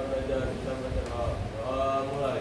belajar, bisa belajar. Mulai.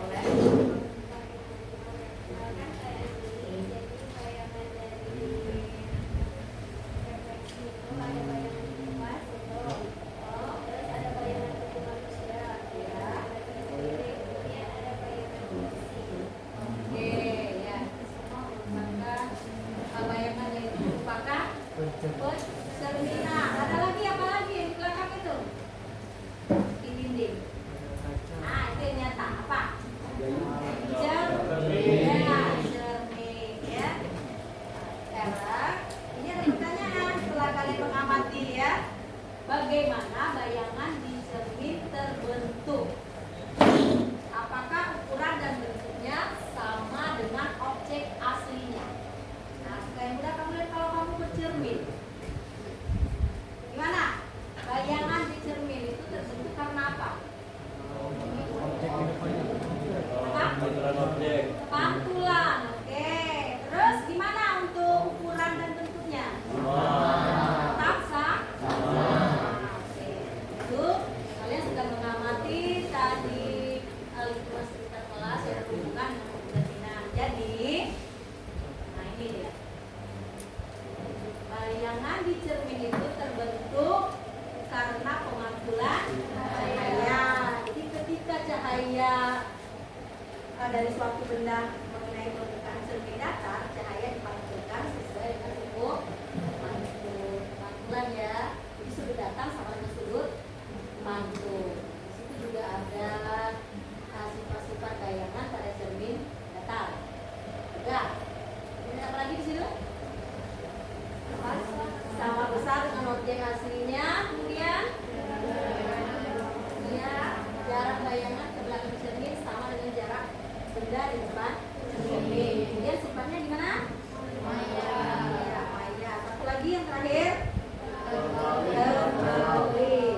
boleh. Cerminan. Ada lagi apa lagi di belakang itu? Di dinding. Nah, itu yang nyata apa? Cermin. Ya, cermin ya. Sekarang ini ada pertanyaan setelah kalian mengamati ya. Bagaimana bayangan di cermin terbentuk? Apakah ukuran dan bentuknya sama dengan objek aslinya? Nah, supaya mudah kamu lihat kalau kamu bercermin. Gimana? Bayangan di cermin itu terbentuk karena apa? Pantulan objek. Pantulan. Oke. Terus gimana untuk ukuran dan bentuknya? Tetap sama. Oke. Itu kalian sudah mengamati tadi lingkungan sekitar kelas yang berhubungan dengan kepribadian. Jadi, nah ini dia. Bayangan di cermin itu terbentuk karena pemantulan cahaya. Jadi ketika cahaya dari suatu benda mengenai permukaan cermin datar, cahaya dipantulkan sesuai dengan bentuk pantulan ya. Jadi sudut datar sama dengan sudut mantul. Di situ juga ada sifat-sifat bayangan pada cermin datar. Juga. Ini apa lagi di situ? Sama besar dengan objek aslinya. Kemudian ya, jarak bayangan ke belakang cermin sama dengan jarak benda di depan cermin. Kemudian sifatnya gimana? Maya. Ya, maya. Satu lagi yang terakhir, terbalik,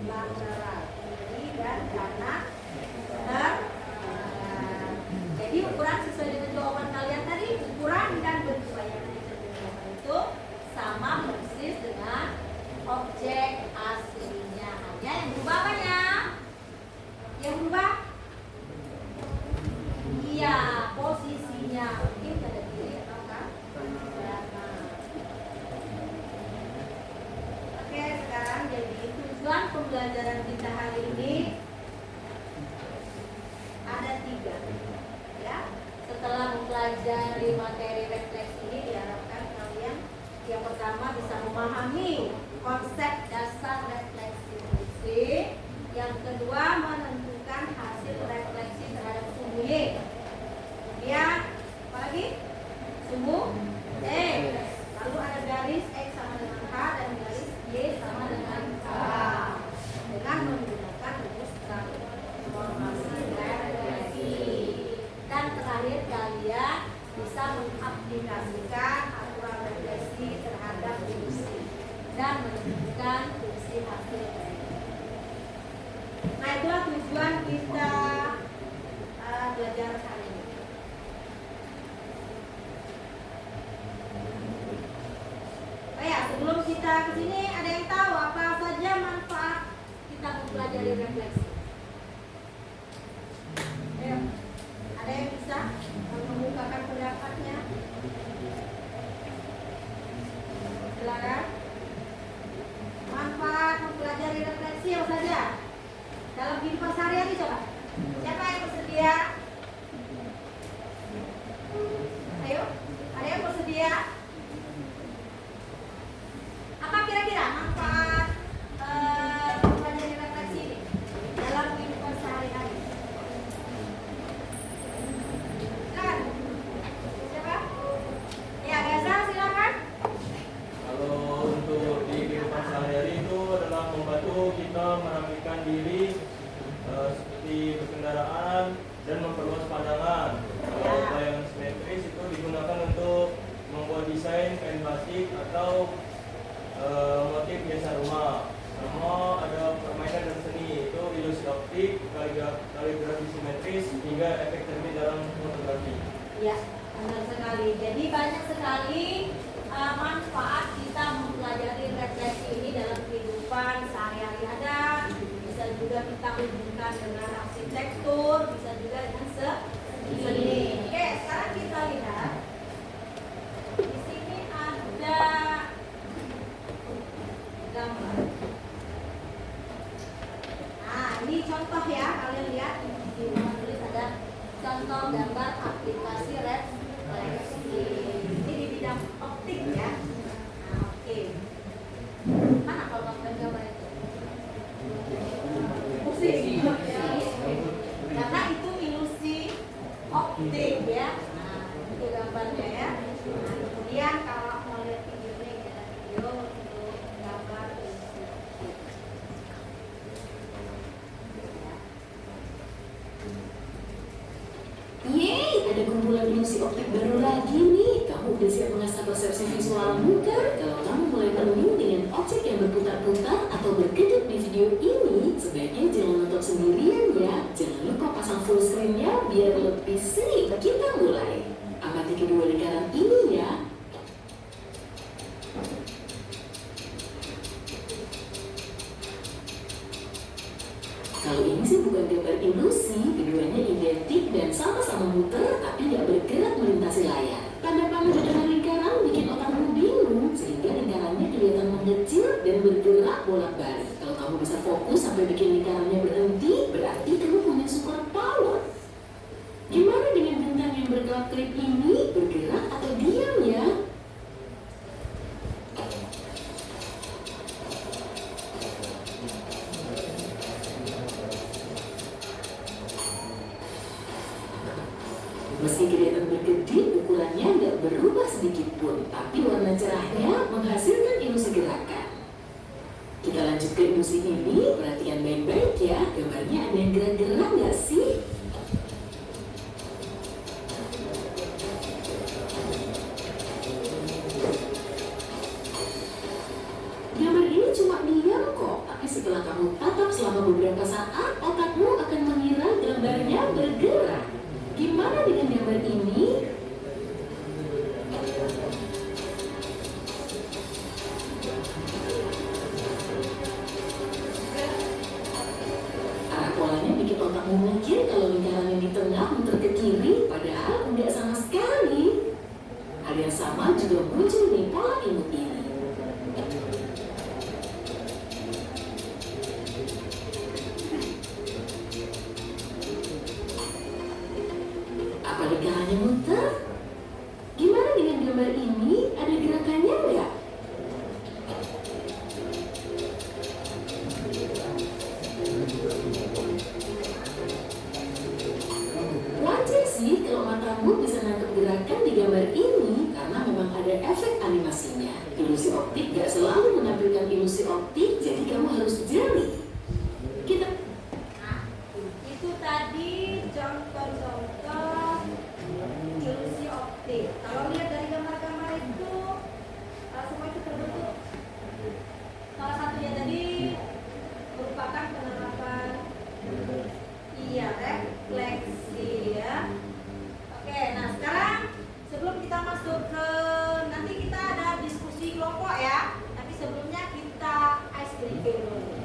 lateral, kiri dan kanan, benar. Jadi ukuran sesuai dengan jawaban kalian tadi, ukuran dan bentuk bayangan di cermin itu sama persis dengan objek aslinya. Hanya yang berubah apanya? Yang berubah? Iya, posisinya. Mungkin pada kiri atau kan? Oke, sekarang jadi tujuan pembelajaran kita hari ini ada 3. Ya, setelah mempelajari materi refleksi ini diharapkan kalian yang pertama bisa memahami konsep dasar refleksi musik, yang kedua menentukan hasil refleksi terhadap sumbu Y, kemudian apa lagi? Sumbu X, lalu ada garis X sama dengan H dan garis Y sama dengan K dengan menggunakan rumus transformasi refleksi. Dan terakhir kalian bisa mengaplikasikan aturan refleksi terhadap fungsi dan menentukan fungsi hasil refleksi. Nah, itulah tujuan kita belajar hari ini. Oh ya, sebelum kita ke sini ada yang tahu apa saja manfaat kita mempelajari refleksi? Ayo, ada yang bisa mengemukakan pendapatnya? Silakan. Manfaat mempelajari refleksi apa saja dalam kehidupan sehari-hari, coba. Siapa yang bersedia? Ayo, ada yang bersedia? Apa kira-kira manfaat mempelajari refleksi ini dalam kehidupan sehari-hari? Silakan. Siapa? Ya, Gaza, silakan. Kalau untuk di kehidupan sehari-hari itu adalah membantu kita merapikan diri seperti berkendaraan dan memperluas pandangan. Kalau bayangan simetris itu digunakan untuk membuat desain kain batik atau motif hiasan rumah. Sama ada permainan dan seni, itu ilusi optik, kaligrafi simetris hingga efek termit dalam fotografi. Ya, benar sekali. Jadi banyak sekali manfaat kita mempelajari refleksi ini dalam kehidupan sehari-hari. Ada, bisa juga kita hubungkan dengan arsitektur, bisa juga contoh gambar aplikasi refleksi. Ini di bidang optik ya. Nah, oke. Mana kalau kamu gambar itu? Pusing. Karena itu ilusi optik ya. Nah, itu gambarnya ya. Nah, kemudian kalau mau lihat videonya kita video untuk gambar ilusi optik. Yeay, ada kumpulan ilusi optik baru lagi nih. Kamu udah siap mengasah persepsi visualmu kan? Kalau kamu mulai pening dengan objek yang berputar-putar atau berkedip di video ini, sebaiknya jangan nonton sendirian ya. Jangan lupa pasang full screen-nya biar lebih seru. Kita mulai. Amati kedua lingkaran ini ya. Kalau ini sih bukan gambar ilusi, keduanya identik dan sama-sama muter tapi nggak bergerak melintasi layar. Tanda panah di tengah lingkaran bikin otakmu bingung, sehingga lingkarannya kelihatan mengecil dan bergerak bolak-balik. Kalau kamu bisa fokus sampai bikin lingkarannya berhenti, berarti kamu punya super power. Gimana dengan bintang yang berkelap-kelip ini? Bergerak atau diam ya? Meski kelihatan berkedip, ukurannya nggak berubah sedikit pun, tapi warna cerahnya menghasilkan ilusi gerakan. Kita lanjut ke ilusi ini, perhatikan baik-baik ya, gambarnya ada yang gerak-gerak nggak sih? Gambar ini cuma diam kok, tapi setelah kamu tatap selama beberapa saat, otakmu akan mengira gambarnya bergerak. Gimana dengan gambar ini? Arah polanya bikin otakmu mikir kalau lingkaran yang di tengah muter ke kiri, padahal enggak sama sekali. Hal yang sama juga muncul di pola imut ini. Apa lingkarannya muter? Gimana dengan gambar ini? Ada gerakannya nggak? Wajar sih kalau matamu bisa nangkep gerakan di gambar ini karena memang ada efek animasinya. Ilusi optik nggak selalu menampilkan ilusi optik, jadi kamu harus jeli. Kita Nah, itu tadi contoh-contoh ilusi optik. Kalau lihat dari gambar-gambar itu, semua itu terbentuk. Salah satunya tadi merupakan penerapan refleksi ya. Oke, nah sekarang sebelum kita masuk ke nanti kita ada diskusi kelompok ya. Tapi sebelumnya kita ice breaking dulu.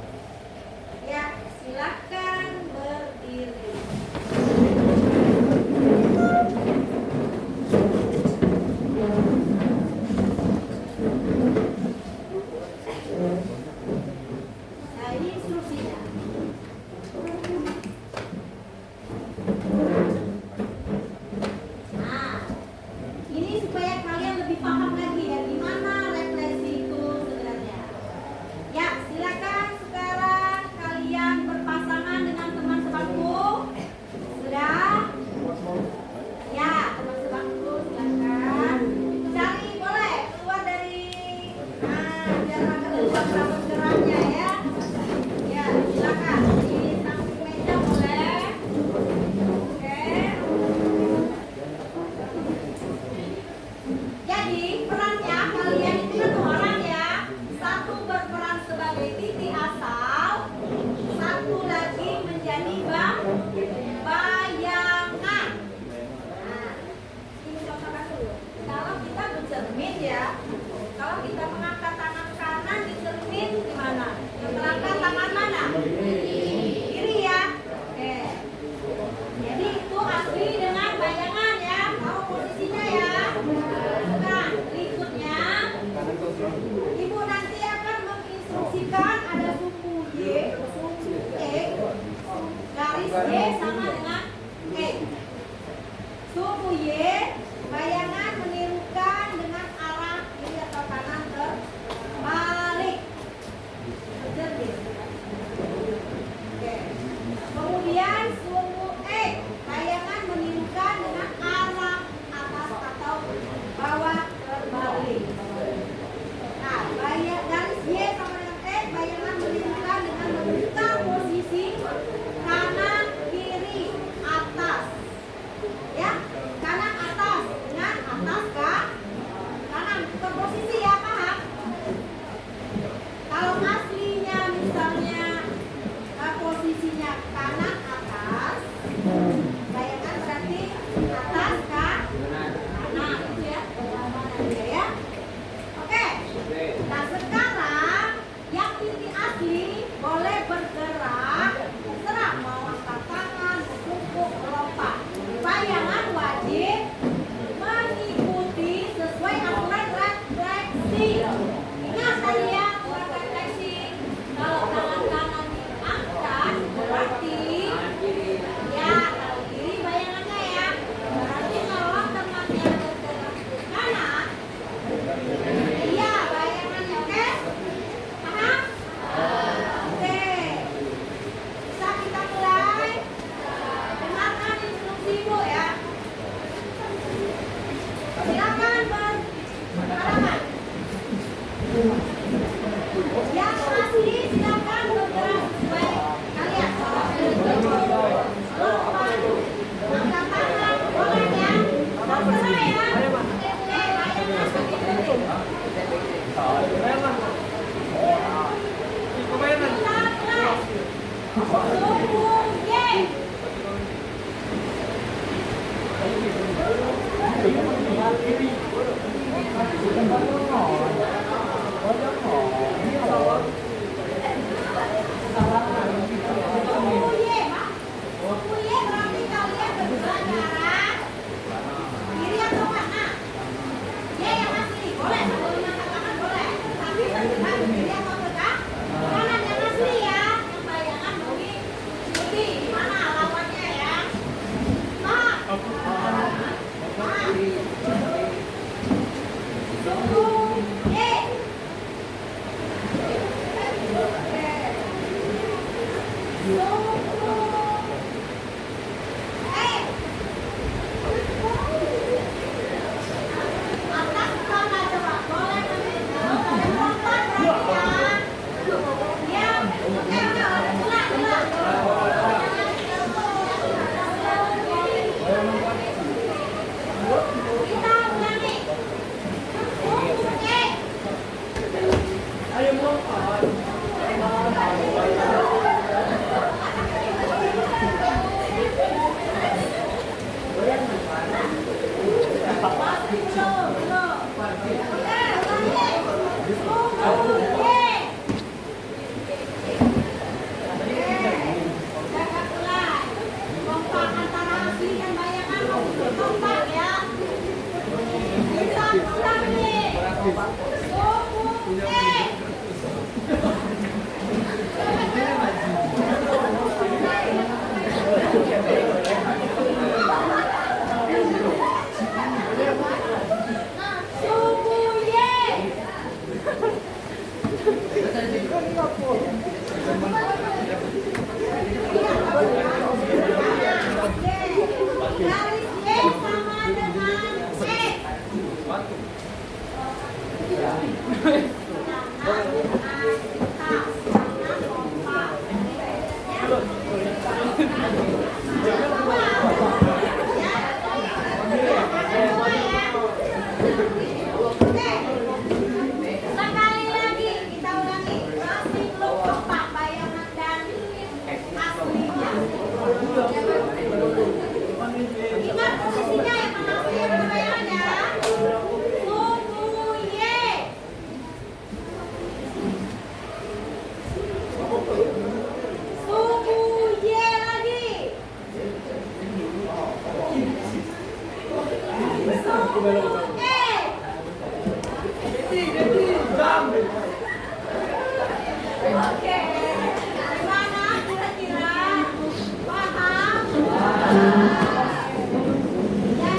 Suku Y, bayangan menirukan dengan arah kiri atau kanan terbalik. Oke. Kemudian suku E, bayangan menirukan dengan arah atas atau bawah terbalik. Nah, garis Y sama dengan E, bayangan menirukan dengan membuka posisi kanan kiri atas. Ya, kanan atas dengan atas ke kanan ke posisi ya, paham? Kalau aslinya misalnya posisinya kanan atas, bayangan berarti atas ke kanan gitu ya, ya. Oke. Nah sekarang yang titik asli boleh bergerak, terserah mau angkat tangan, berkumpul, melompat. Bayangan wajib mengikuti sesuai aturan refleksi. Ingat tadi ya, aturan refleksi. Kalau tangan kanan diangkat, berarti ya kalau kiri bayangannya ya. Berarti kalau temannya bergerak ke kanan, iya bayangannya, oke? Paham? Oke. Bisa kita mulai? Dengarkan instruksi Ibu ya. Silakan berhadapan. Yang asli silakan bergerak sesuai kalian. Lompat, angkat tangan, boleh ya? Terserah ya. Oke, bayangan begitu. Suku Y. Suku Y, Pak. Suku Y berarti kalian bergerak ke arah kiri atau kanan? Y yang asli, boleh. Kalau mengangkat tangan boleh. Tapi bergerak ke kiri atau ke kanan yang asli ya. Yang bayangan mengikuti. Gimana lawannya ya? Pak. Pak. Suku Y. Atas sana coba, boleh lompat berarti ya. Oke, ulang. Kita ulangi. Oke. Garis Y sama dengan sekali lagi kita ulangi, masih belum kompak bayangan dan aslinya. Ingat posisinya yang mana asli yang mana bayangannya. Suku Y. Suku Y lagi. Suku E. Oke, gimana kira-kira? Paham? Ya,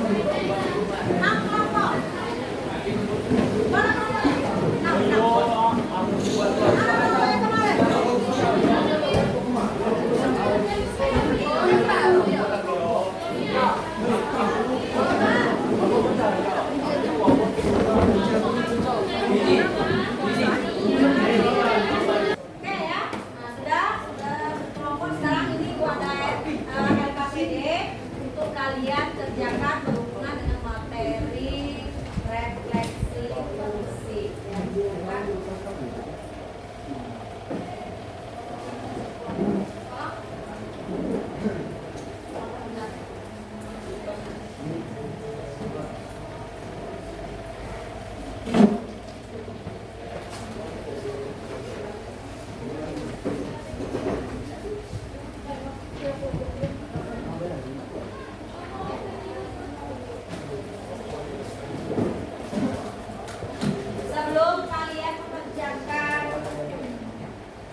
Enam kelompok. Mana kelompoknya? Enam. Oke ya, nah sudah berkelompok. Sekarang ini gua ada LKPD untuk kalian kerjakan berhubungan dengan materi refleksi fungsi. Ya, kan? Sebelum kalian mengerjakan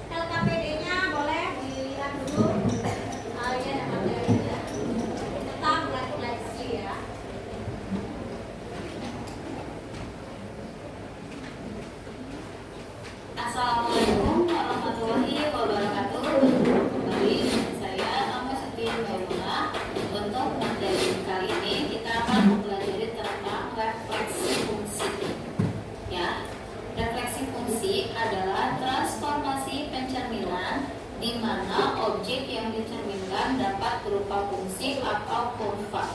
LKPD-nya, boleh dilihat dulu kalian materinya tentang refleksi ya. Assalamualaikum warahmatullahi wabarakatuh. Kembali dengan saya Amma Siti Bauna. Untuk materi kali ini kita akan mempelajari tentang refleksi fungsi. Ya, refleksi fungsi adalah transformasi pencerminan di mana objek yang dicerminkan dapat berupa fungsi atau kurva.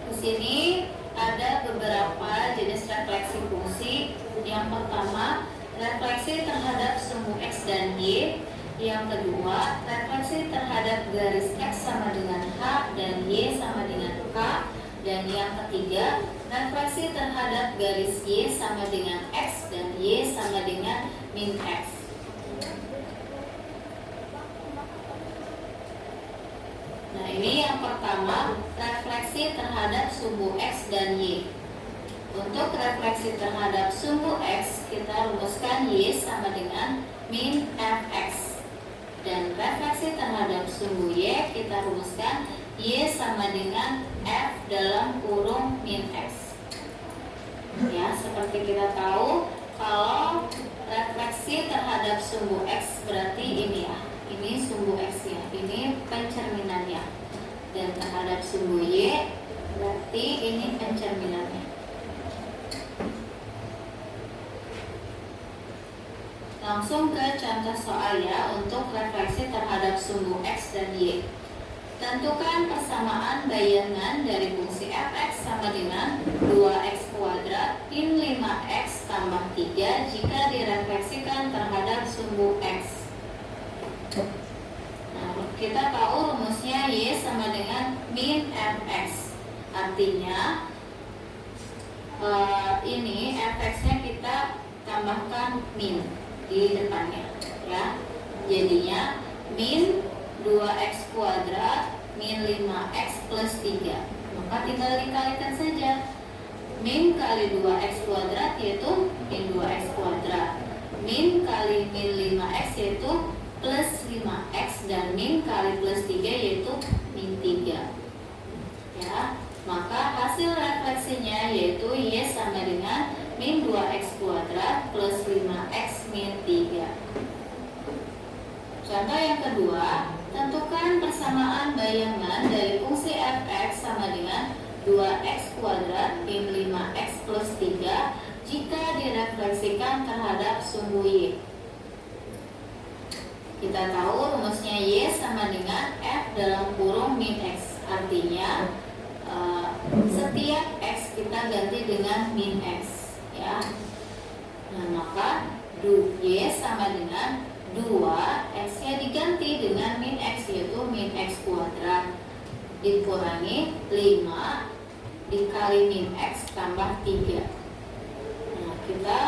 Di sini ada beberapa jenis refleksi fungsi. Yang pertama, refleksi terhadap semu X dan Y. Yang kedua, refleksi terhadap garis X sama dengan H dan Y sama dengan K. Dan yang ketiga, refleksi terhadap garis Y sama dengan X dan Y sama dengan min X. Nah, ini yang pertama, refleksi terhadap sumbu X dan Y. Untuk refleksi terhadap sumbu X, kita rumuskan Y sama dengan min Fx. Dan refleksi terhadap sumbu Y, kita rumuskan Y sama dengan F dalam kurung min X. Ya, seperti kita tahu, kalau refleksi terhadap sumbu X berarti ini ya. Ini sumbu X ya, ini pencerminannya. Dan terhadap sumbu Y berarti ini pencerminannya. Langsung ke contoh soal ya, untuk refleksi terhadap sumbu X dan Y. Tentukan persamaan bayangan dari fungsi fx sama dengan 2x kuadrat min 5x tambah 3 jika direfleksikan terhadap sumbu X. Nah, kita tahu rumusnya Y sama dengan min fx. Artinya ini fx-nya kita tambahkan min di depannya ya. Jadinya min 2x kuadrat min 5x plus 3. Maka tinggal dikalikan saja. Min kali 2x kuadrat yaitu min 2x kuadrat. Min kali min 5x yaitu plus 5x. Dan min kali plus 3 yaitu min 3. Ya, maka hasil refleksinya yaitu Y sama dengan min 2x kuadrat plus 5x min 3. Contoh yang kedua, tentukan persamaan bayangan dari fungsi fx sama dengan 2x kuadrat min 5x plus 3 jika direfleksikan terhadap sumbu Y. Kita tahu rumusnya Y sama dengan F dalam kurung min X. Artinya setiap X kita ganti dengan min X ya. Nah, maka Y sama dengan 2, X nya diganti dengan min X yaitu min X kuadrat dikurangi 5 dikali min X tambah 3. Nah, kita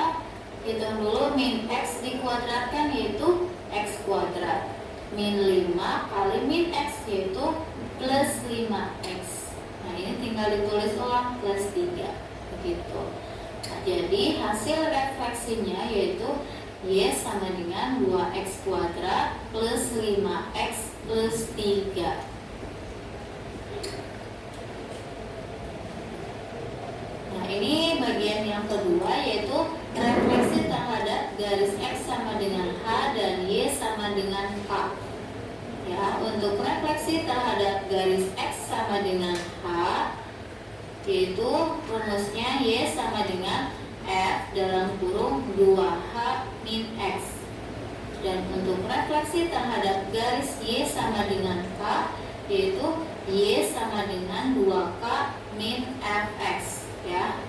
hitung dulu min X dikuadratkan yaitu X kuadrat. Min 5 kali min X yaitu plus 5X. Nah, ini tinggal ditulis ulang plus 3 begitu. Nah, jadi hasil refleksinya yaitu Y sama dengan 2x kuadrat plus 5x plus 3. Nah, ini bagian yang kedua, yaitu refleksi terhadap garis X sama dengan H dan Y sama dengan K. Ya, untuk refleksi terhadap garis X sama dengan H, yaitu rumusnya Y sama dengan F dalam kurung 2H min X. Dan untuk refleksi terhadap garis Y sama dengan K, yaitu Y sama dengan 2K min Fx. Ya.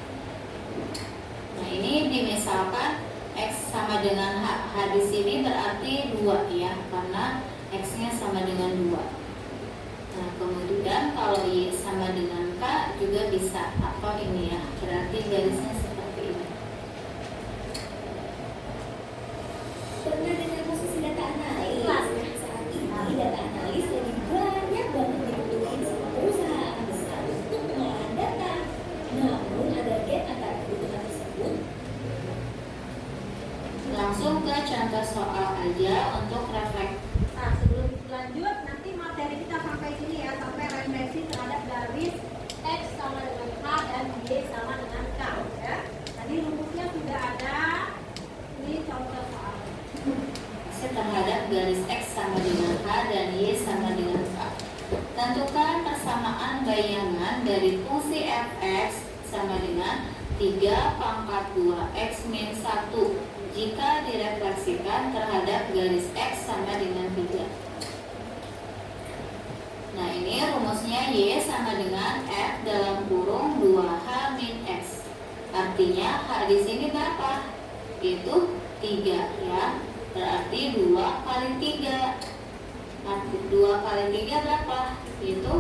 Nah, ini dimisalkan X sama dengan H di sini berarti 2 ya, karena X-nya sama dengan 2. Nah, kemudian kalau Y sama dengan K juga bisa, atau ini ya, berarti garisnya seperti ini. Pernah dengar posisi data analis? Saat ini data analis jadi banyak banget dibutuhin sama perusahaan besar untuk pengolahan data. Namun ada gap antara kebutuhan tersebut. Langsung ke contoh soal aja untuk refleks. Nah, sebelum lanjut, nanti materi kita sampai sini ya, sampai refleksi terhadap garis X sama dengan H dan Y sama dengan K ya. Tadi rumusnya sudah ada, ini contoh soal. Refleksi terhadap garis X sama dengan H dan Y sama dengan K. Tentukan persamaan bayangan dari fungsi fx sama dengan 3 pangkat 2x min 1 jika direfleksikan terhadap garis X sama dengan 3. Nah, ini rumusnya Y sama dengan F dalam kurung 2H min X. Artinya H di sini berapa? Itu 3 ya. Berarti 2 kali 3. Arti 2 kali 3 berapa? Itu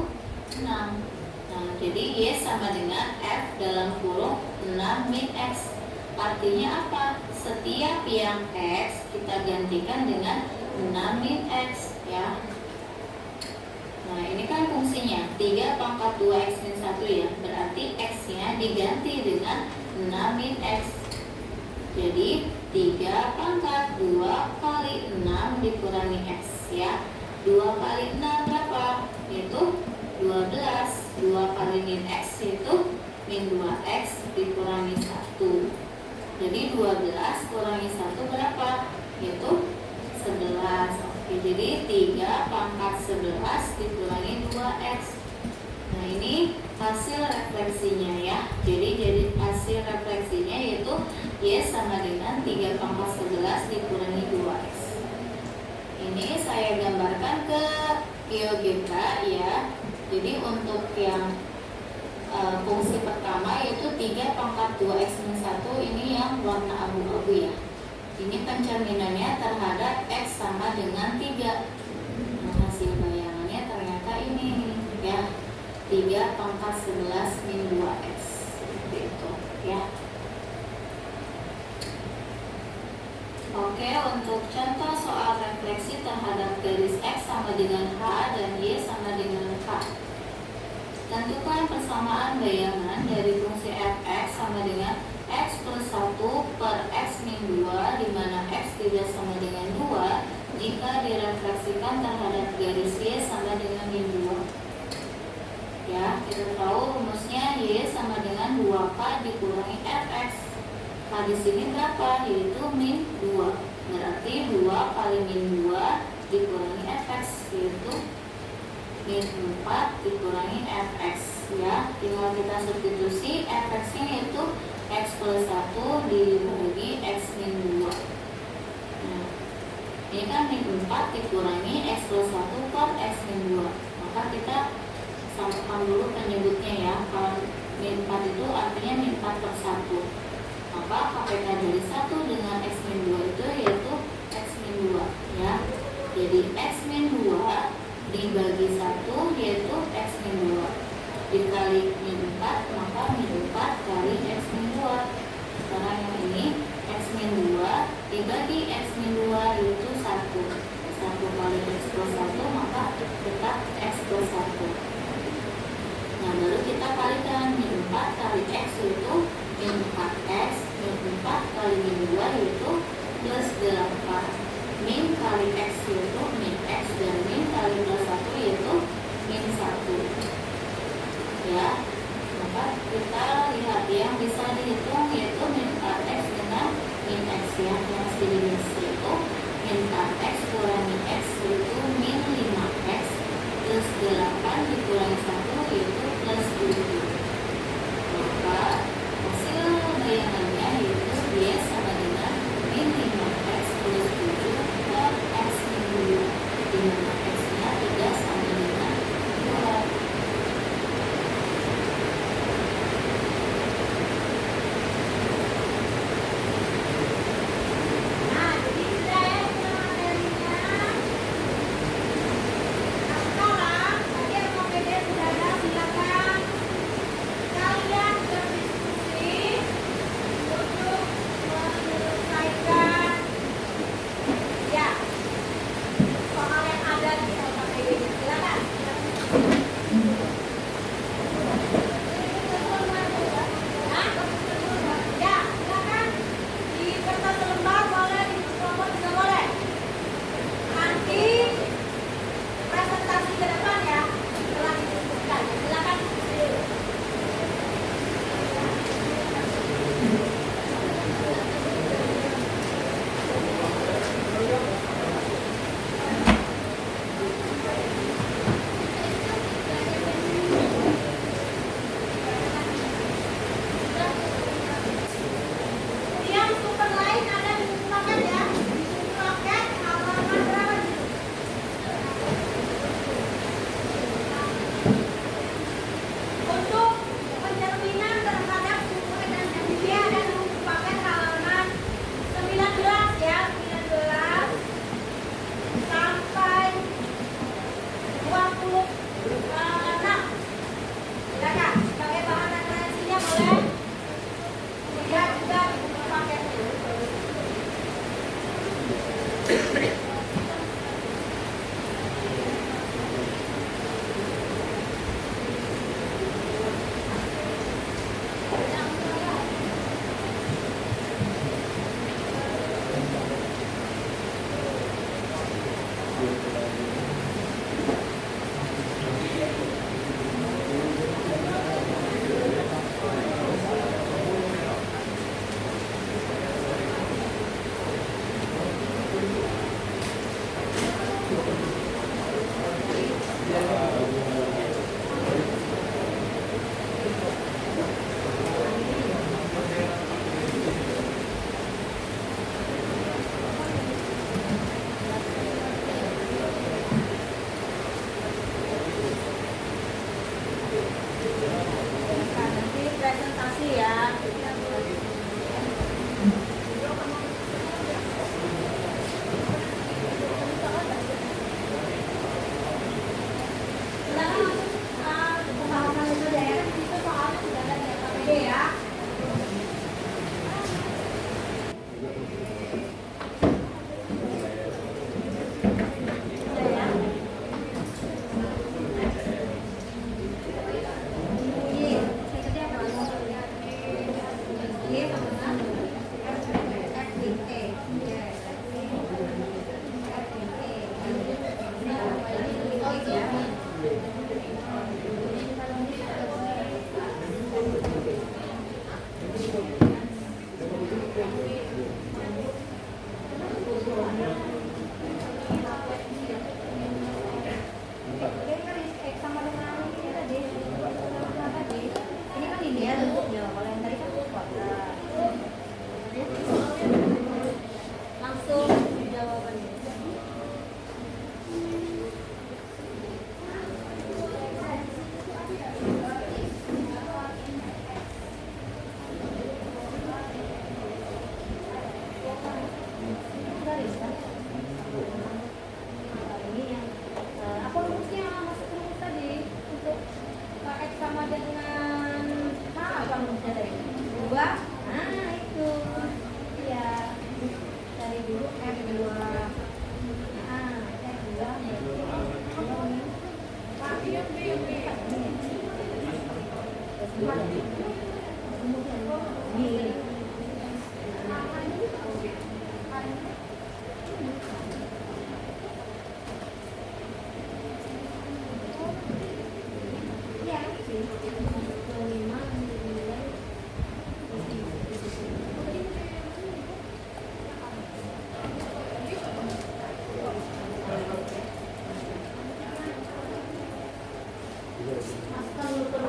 6. Nah, jadi Y sama dengan F dalam kurung 6 min X. Artinya apa? Setiap yang X kita gantikan dengan 6 min X ya. Nah, ini kan fungsinya 3 pangkat 2x min 1 ya. Berarti X-nya diganti dengan 6 min X. Jadi 3 pangkat 2 kali 6 dikurangi X ya. 2 kali 6 berapa? Itu 12. 2 kali min X itu min 2X dikurangi 1. Jadi 12 kurangi 1 berapa? Itu 11. Oke, jadi 3 pangkat 11 dikurangi 2X. Nah, ini hasil refleksinya ya. Jadi hasil refleksinya yaitu Y sama dengan 3 pangkat 11 dikurangi 2X. Ini saya gambarkan ke GeoGebra ya. Jadi untuk yang fungsi pertama yaitu 3 pangkat 2x min 1, ini yang warna abu-abu ya. Ini pencerminannya terhadap x sama dengan 3. Nah, hasil bayangannya ternyata ini ya, 3 pangkat 11 min 2x seperti itu ya. Oke, untuk contoh soal refleksi terhadap garis X sama dengan H dan Y sama dengan K. Tentukan persamaan bayangan dari fungsi fx sama dengan x plus 1 per x min 2 di mana x tidak sama dengan 2 jika direfleksikan terhadap garis Y sama dengan min 2. Ya, kita tahu rumusnya Y sama dengan 2K dikurangi fx. K di sini berapa? Yaitu min 2. Berarti 2 kali min 2 dikurangi fx, yaitu min 4 dikurangi fx ya. Tinggal kita substitusi fx-nya yaitu x plus 1 dibagi x min 2. Nah, ini kan min 4 dikurangi x plus 1 per x min 2. Maka kita samakan dulu penyebutnya ya. Kalau min 4 itu artinya min 4 per 1. Maka KPK dari 1 dengan x min 2 itu yaitu x min 2 ya. Jadi x min 2 dibagi 1 yaitu x min 2 dikali min 4, maka min 4 kali x min 2. Sekarang yang ini x min 2 dibagi x min 2 yaitu 1 kali x plus 1, maka tetap x plus 1. Nah, baru kita kalikan min 4 kali x yaitu min 4x, min 4 kali min 2 yaitu plus 8 8. Min kali X yaitu min X, dan min kali plus 1 yaitu min 1. Ya, maka kita lihat yang bisa dihitung yaitu min 4X dengan min X ya, yang sejenis yaitu min 4X kurangi X yaitu min 5X plus 8 dikurangi 1 yaitu plus 7. Maka hasil bayangannya yaitu Y sama dengan min 5X plus 7 per X min 2, di mana X nya 3 sama dengan 2. Nah, jadi sudah ya semua materinya. Nah, sekarang tadi yang mau PDF sudah ada, silakan kalian berdiskusi untuk menyelesaikan ya soal yang ada di LKPD. Silakan. Hah? Ya, silakan. Di kertas lembar boleh, di kelompok juga boleh. Nanti presentasi ke depan ya, setelah didiskusikan. Silakan diskusi dulu. Kemudian sumber lain ada di buku paket ya. Di buku paket halaman berapa itu? Untuk pencerminan terhadap buku dan MDB ada di buku paket halaman 19 ya, 19 sampai 26. Silakan sebagai bahan referensinya boleh. Kemudian juga di buku paket.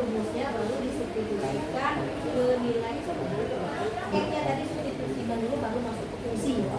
rumusnya baru disubstitusikan ke nilai X-nya tadi substitusikan dulu baru masuk ke fungsi ya.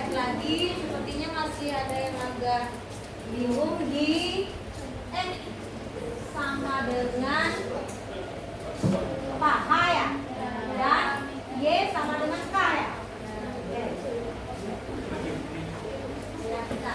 Lagi sepertinya masih ada yang agak bingung di X sama dengan H ya, dan Y sama dengan K ya. Ya, kita.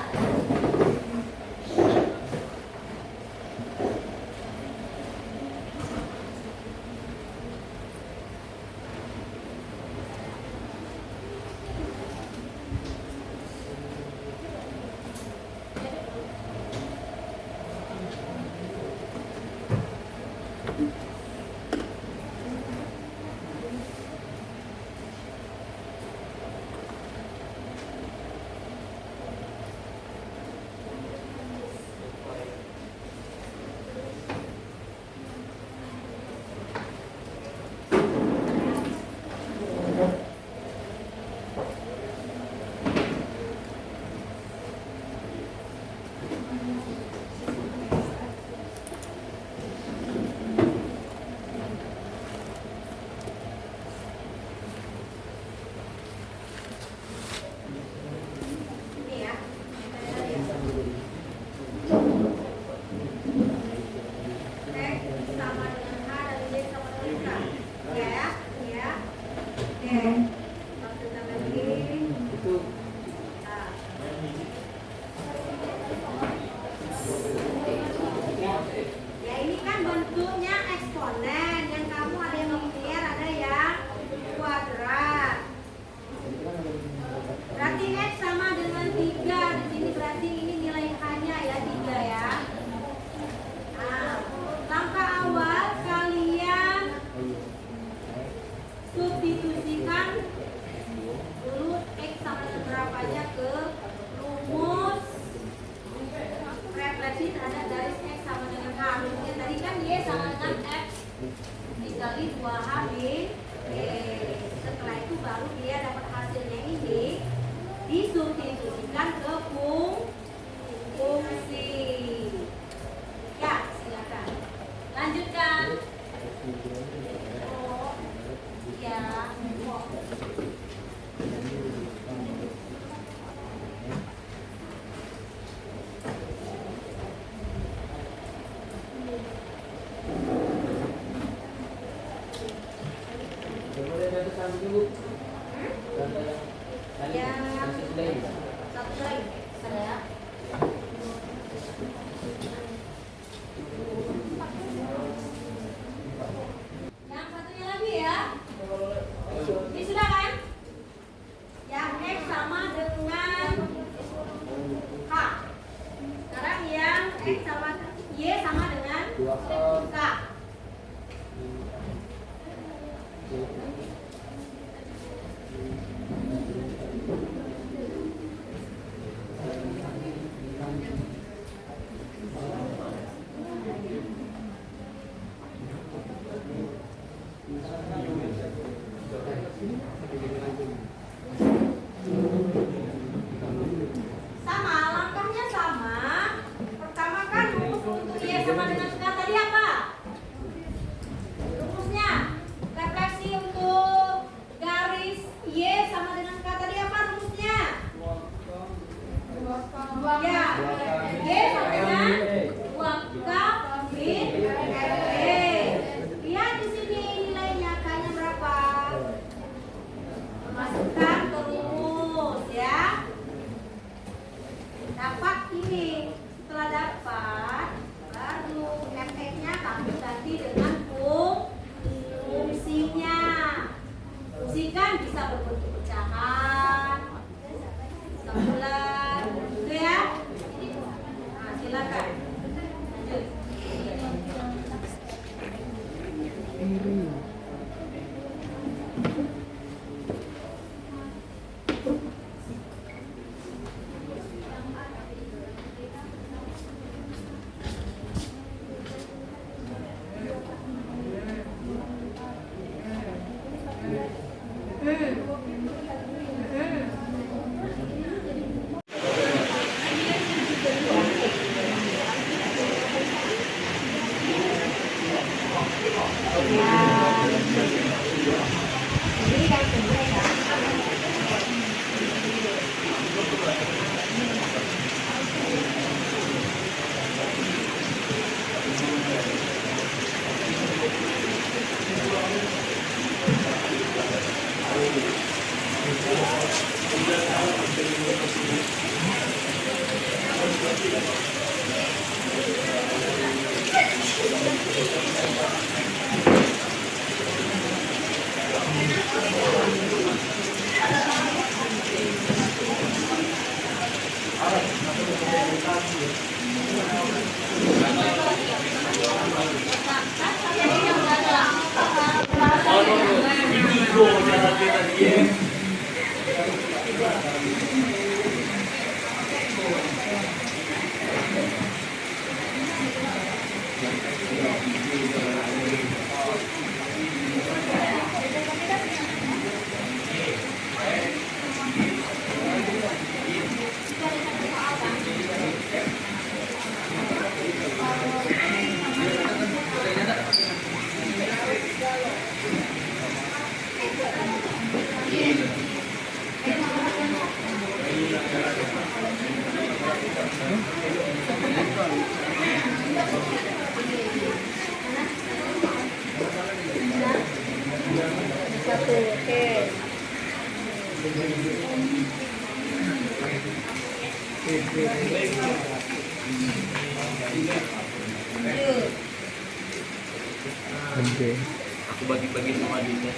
Aku bagi-bagi sama adiknya.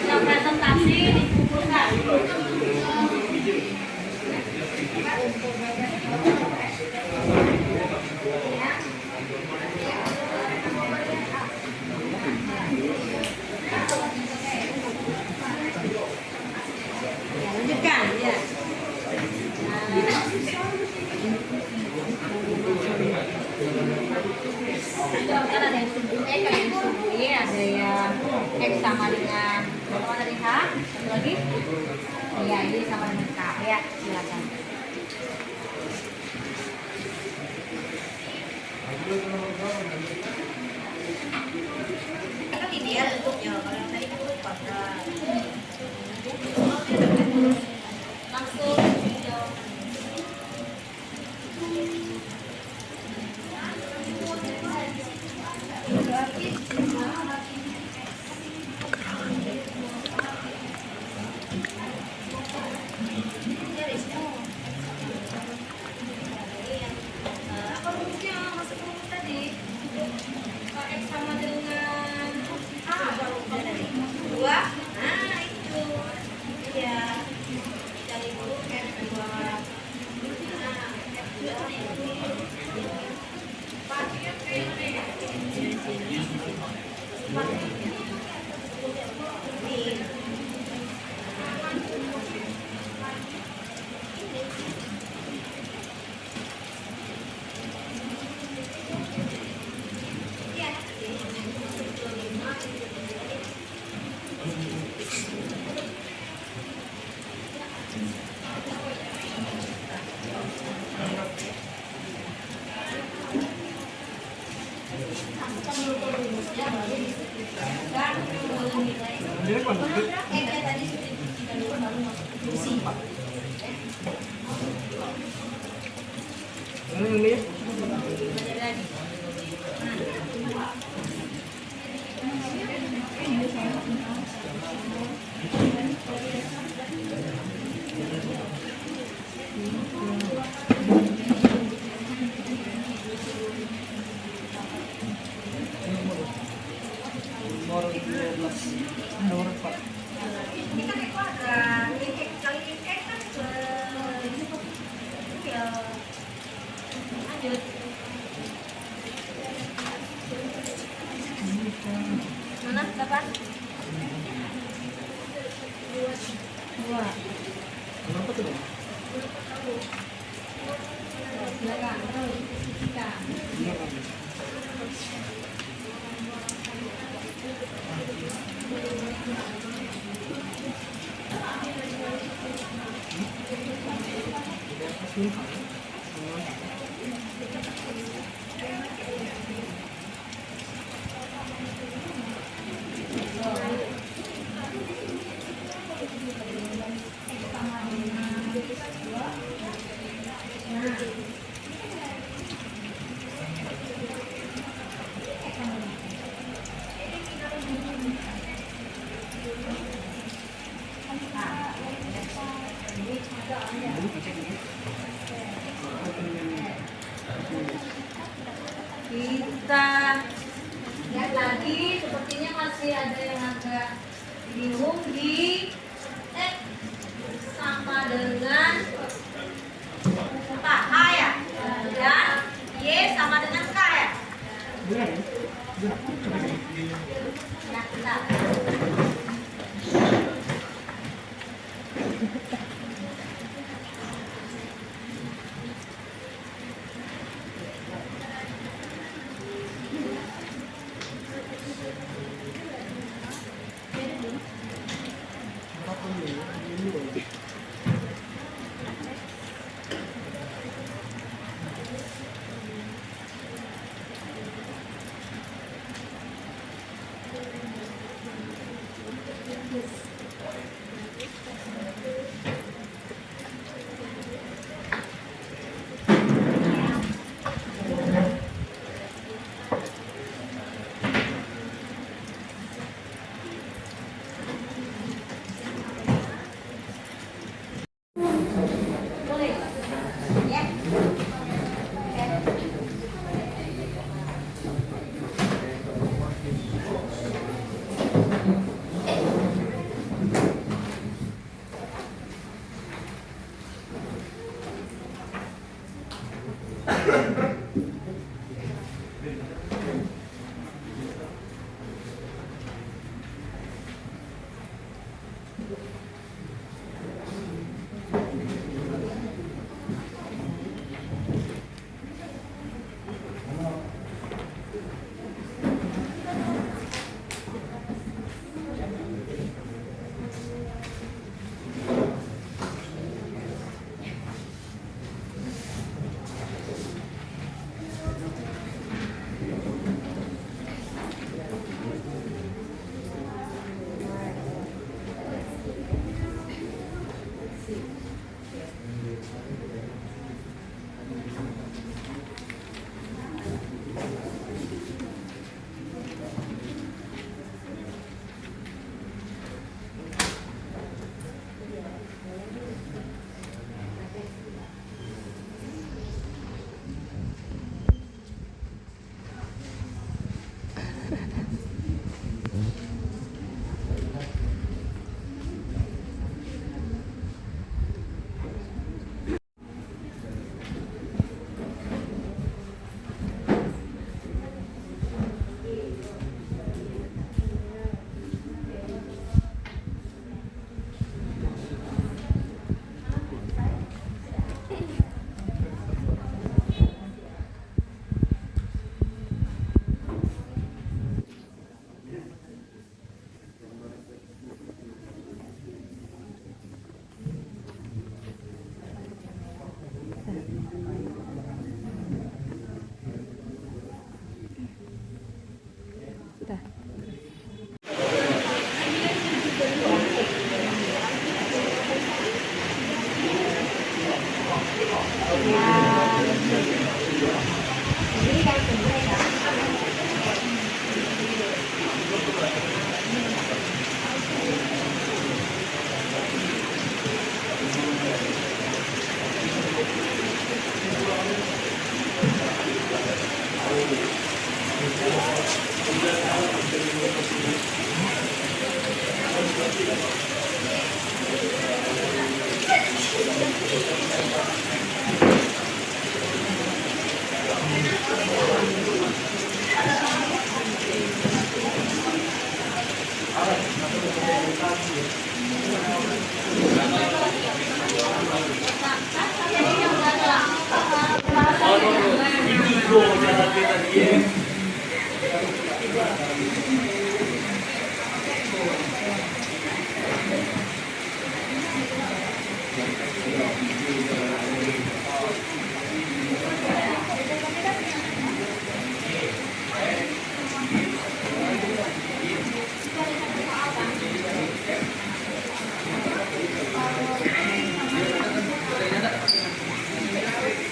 Yang presentasi dikumpulkan. Lanjutkan ya. Kan ada yang sumbu E, ada yang sumbu Y, ada yang X sama dengan apa tadi H? Satu lagi? Iya, ini sama dengan K ya. Silakan. Kan ideal bentuknya, kalau yang tadi kan lupa. Langsung jawab. Apa rumusnya masuk rumus tadi? X sama dengan A, dua. Nah itu, iya. Cari dulu X dua. Nah, X dua ini. Ini kan kuadrat, ini kali ini kan ya. Lanjut. Mana berapa? 2. Kenapa tuh? Silakan. Kita lihat lagi, sepertinya masih ada yang agak bingung di X sama dengan H ya, dan Y sama dengan K ya. Ya, kita. Boleh ya.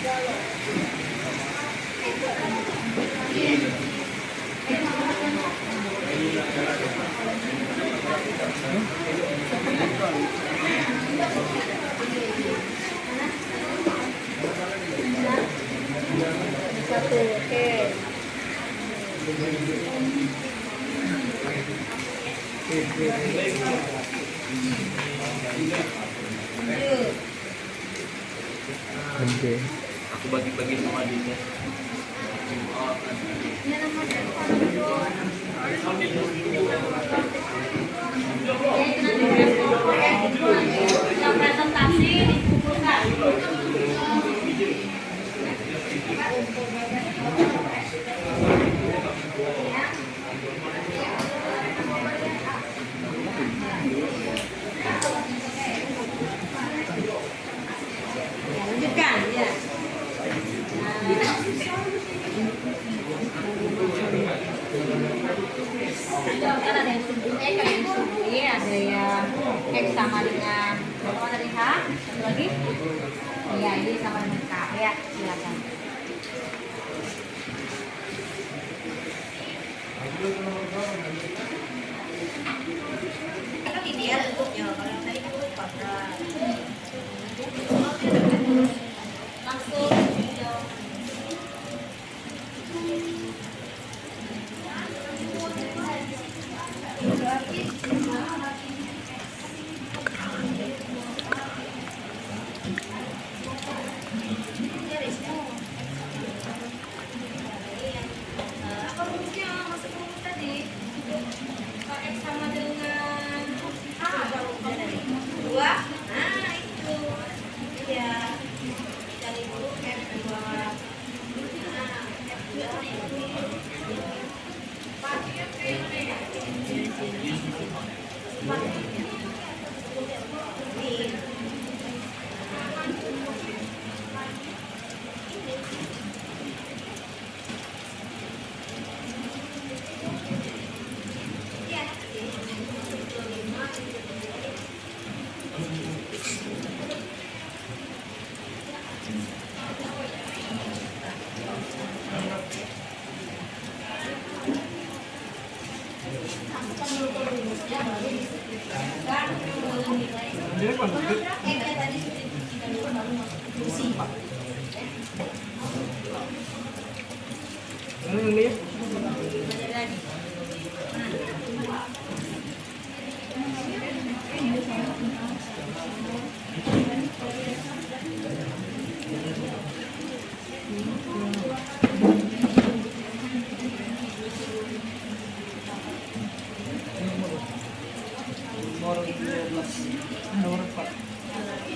Satu, oke. Oke. Aku bagi-bagi sama adiknya. Ini nomor telepon dulu. Ya, itu nanti yang presentasi dikumpulkan. Ya, lanjutkan ya. Kan ada yang subuh ada yang subuh ada yang X sama dengan apa tadi H, satu lagi iya ini sama dengan K ya, silakan. Kan ideal untuknya kalau yang tadi itu pada langsung apa rumusnya masuk rumus tadi Pak X sama dengan A dua nah itu iya dan itu F2 nah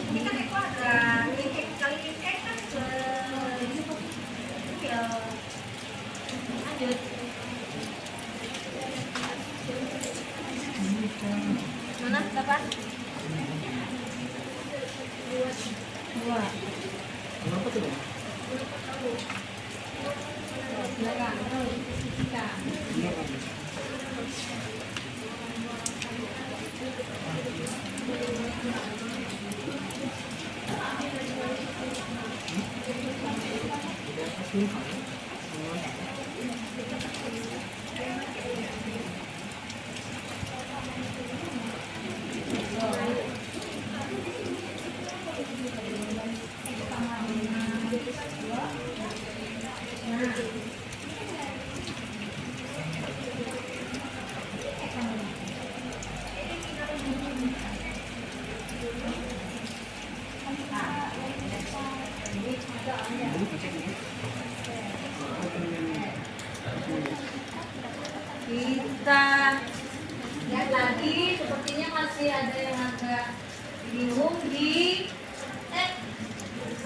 ini kan kuadrat, ini kali ini kan ya lanjut mana berapa? Dua. Kenapa tuh? Belakang, tiga. Kita lihat lagi, sepertinya masih ada yang agak bingung di X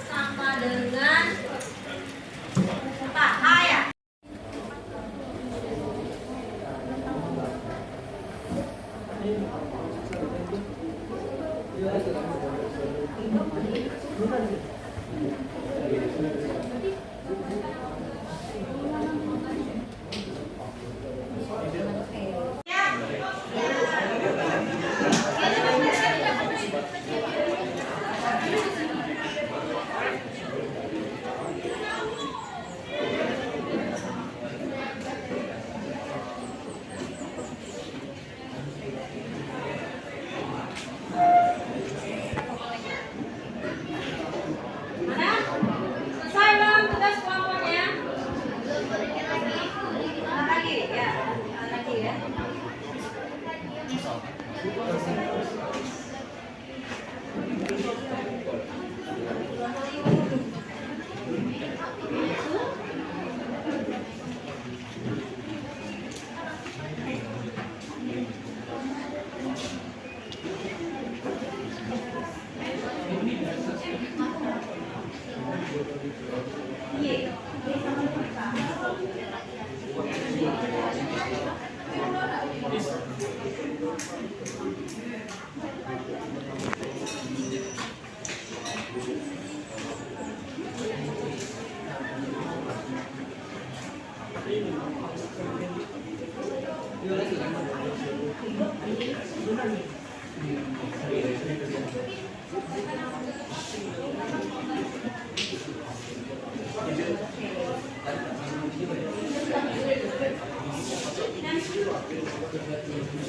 sama dengan H ya.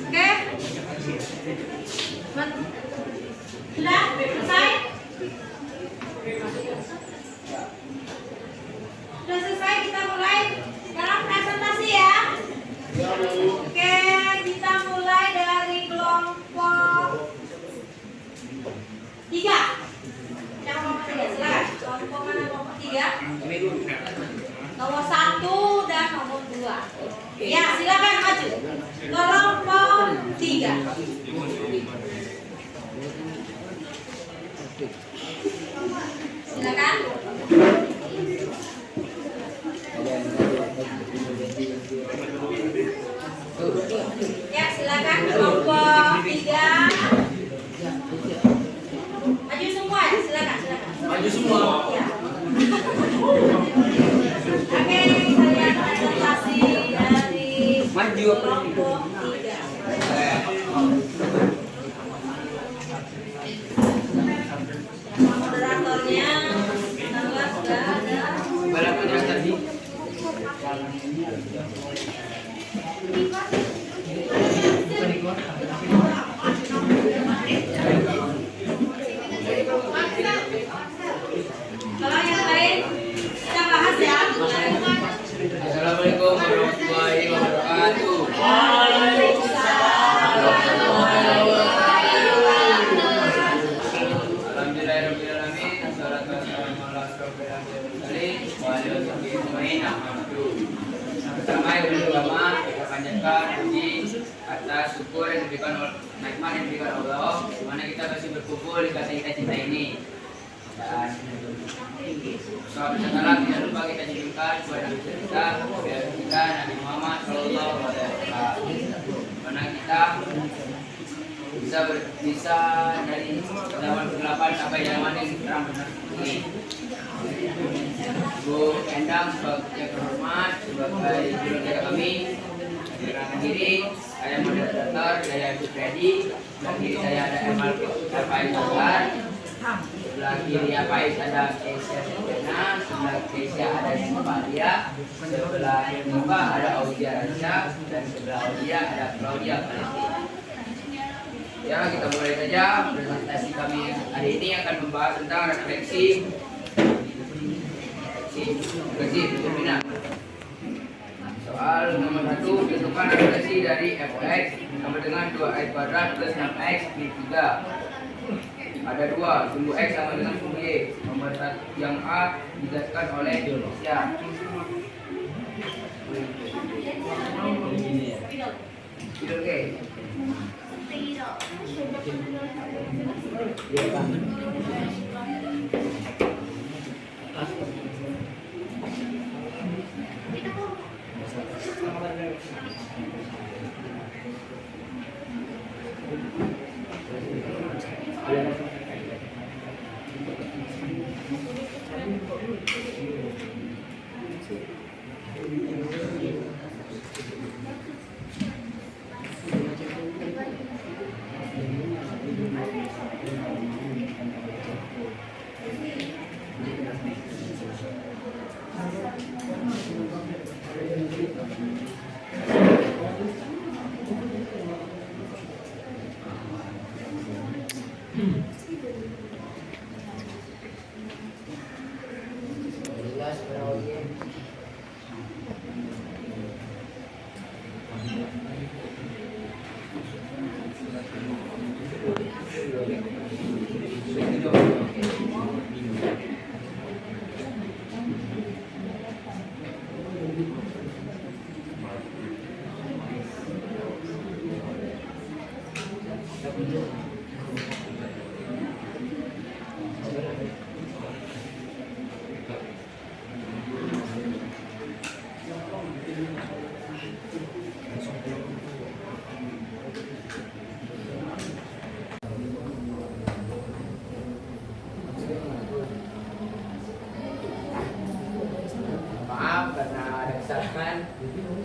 Oke? Sudah selesai? Sudah selesai, kita mulai sekarang presentasi ya. Oke, kita mulai dari kelompok 3. Yang kelompok 3, silakan. Kelompok mana kelompok 3? Nomor 1 dan nomor 2. Ya, silakan maju. Kelompok 3. Silakan. Ya, silakan kelompok 3. Maju semua ya, silakan. Maju semua. Ya. Oke, saya presentasi dari kelompok 3. Moderatornya sudah ada. Kalau yang lain kita bahas ya. Assalamualaikum warahmatullahi wabarakatuh. Alhamdulillahirobbilalamin. Wassalatu wassalamu ala asyrofil anbiya'i wal mursalin wa ala alihi ajmain. Pertama yang pertama kita panjatkan puji atas syukur yang diberikan nikmat yang diberikan Allah, di mana kita masih berkumpul di kasih kita ini. Dan soal salam tidak lupa kita junjungkan kepada Nabi kita Nabi Muhammad Shallallahu Alaihi Wasallam. Mana kita bisa dari zaman kegelapan sampai zaman yang terang benar ini. Bu Endang sebagai yang terhormat sebagai juru jaga kami, dengan diri saya moderator, saya Ibu Freddy, dan kiri saya ada Emal Faiz Azhar. Sebelah kiri Faiz ada Keisha Sempena, sebelah Keisha ada Simpalia, sebelah Nimba ada Audia Raja, dan sebelah Audia ada Claudia Palestina. Ya, kita mulai saja. Presentasi kami hari ini akan membahas tentang refleksi determinan. Soal nomor 1, tentukan refleksi dari f(x) sama dengan 2x kuadrat plus 6x min 3. Ada 2, sumbu x sama dengan sumbu y. Nomor 1 yang A dijelaskan oleh Indonesia. Oke.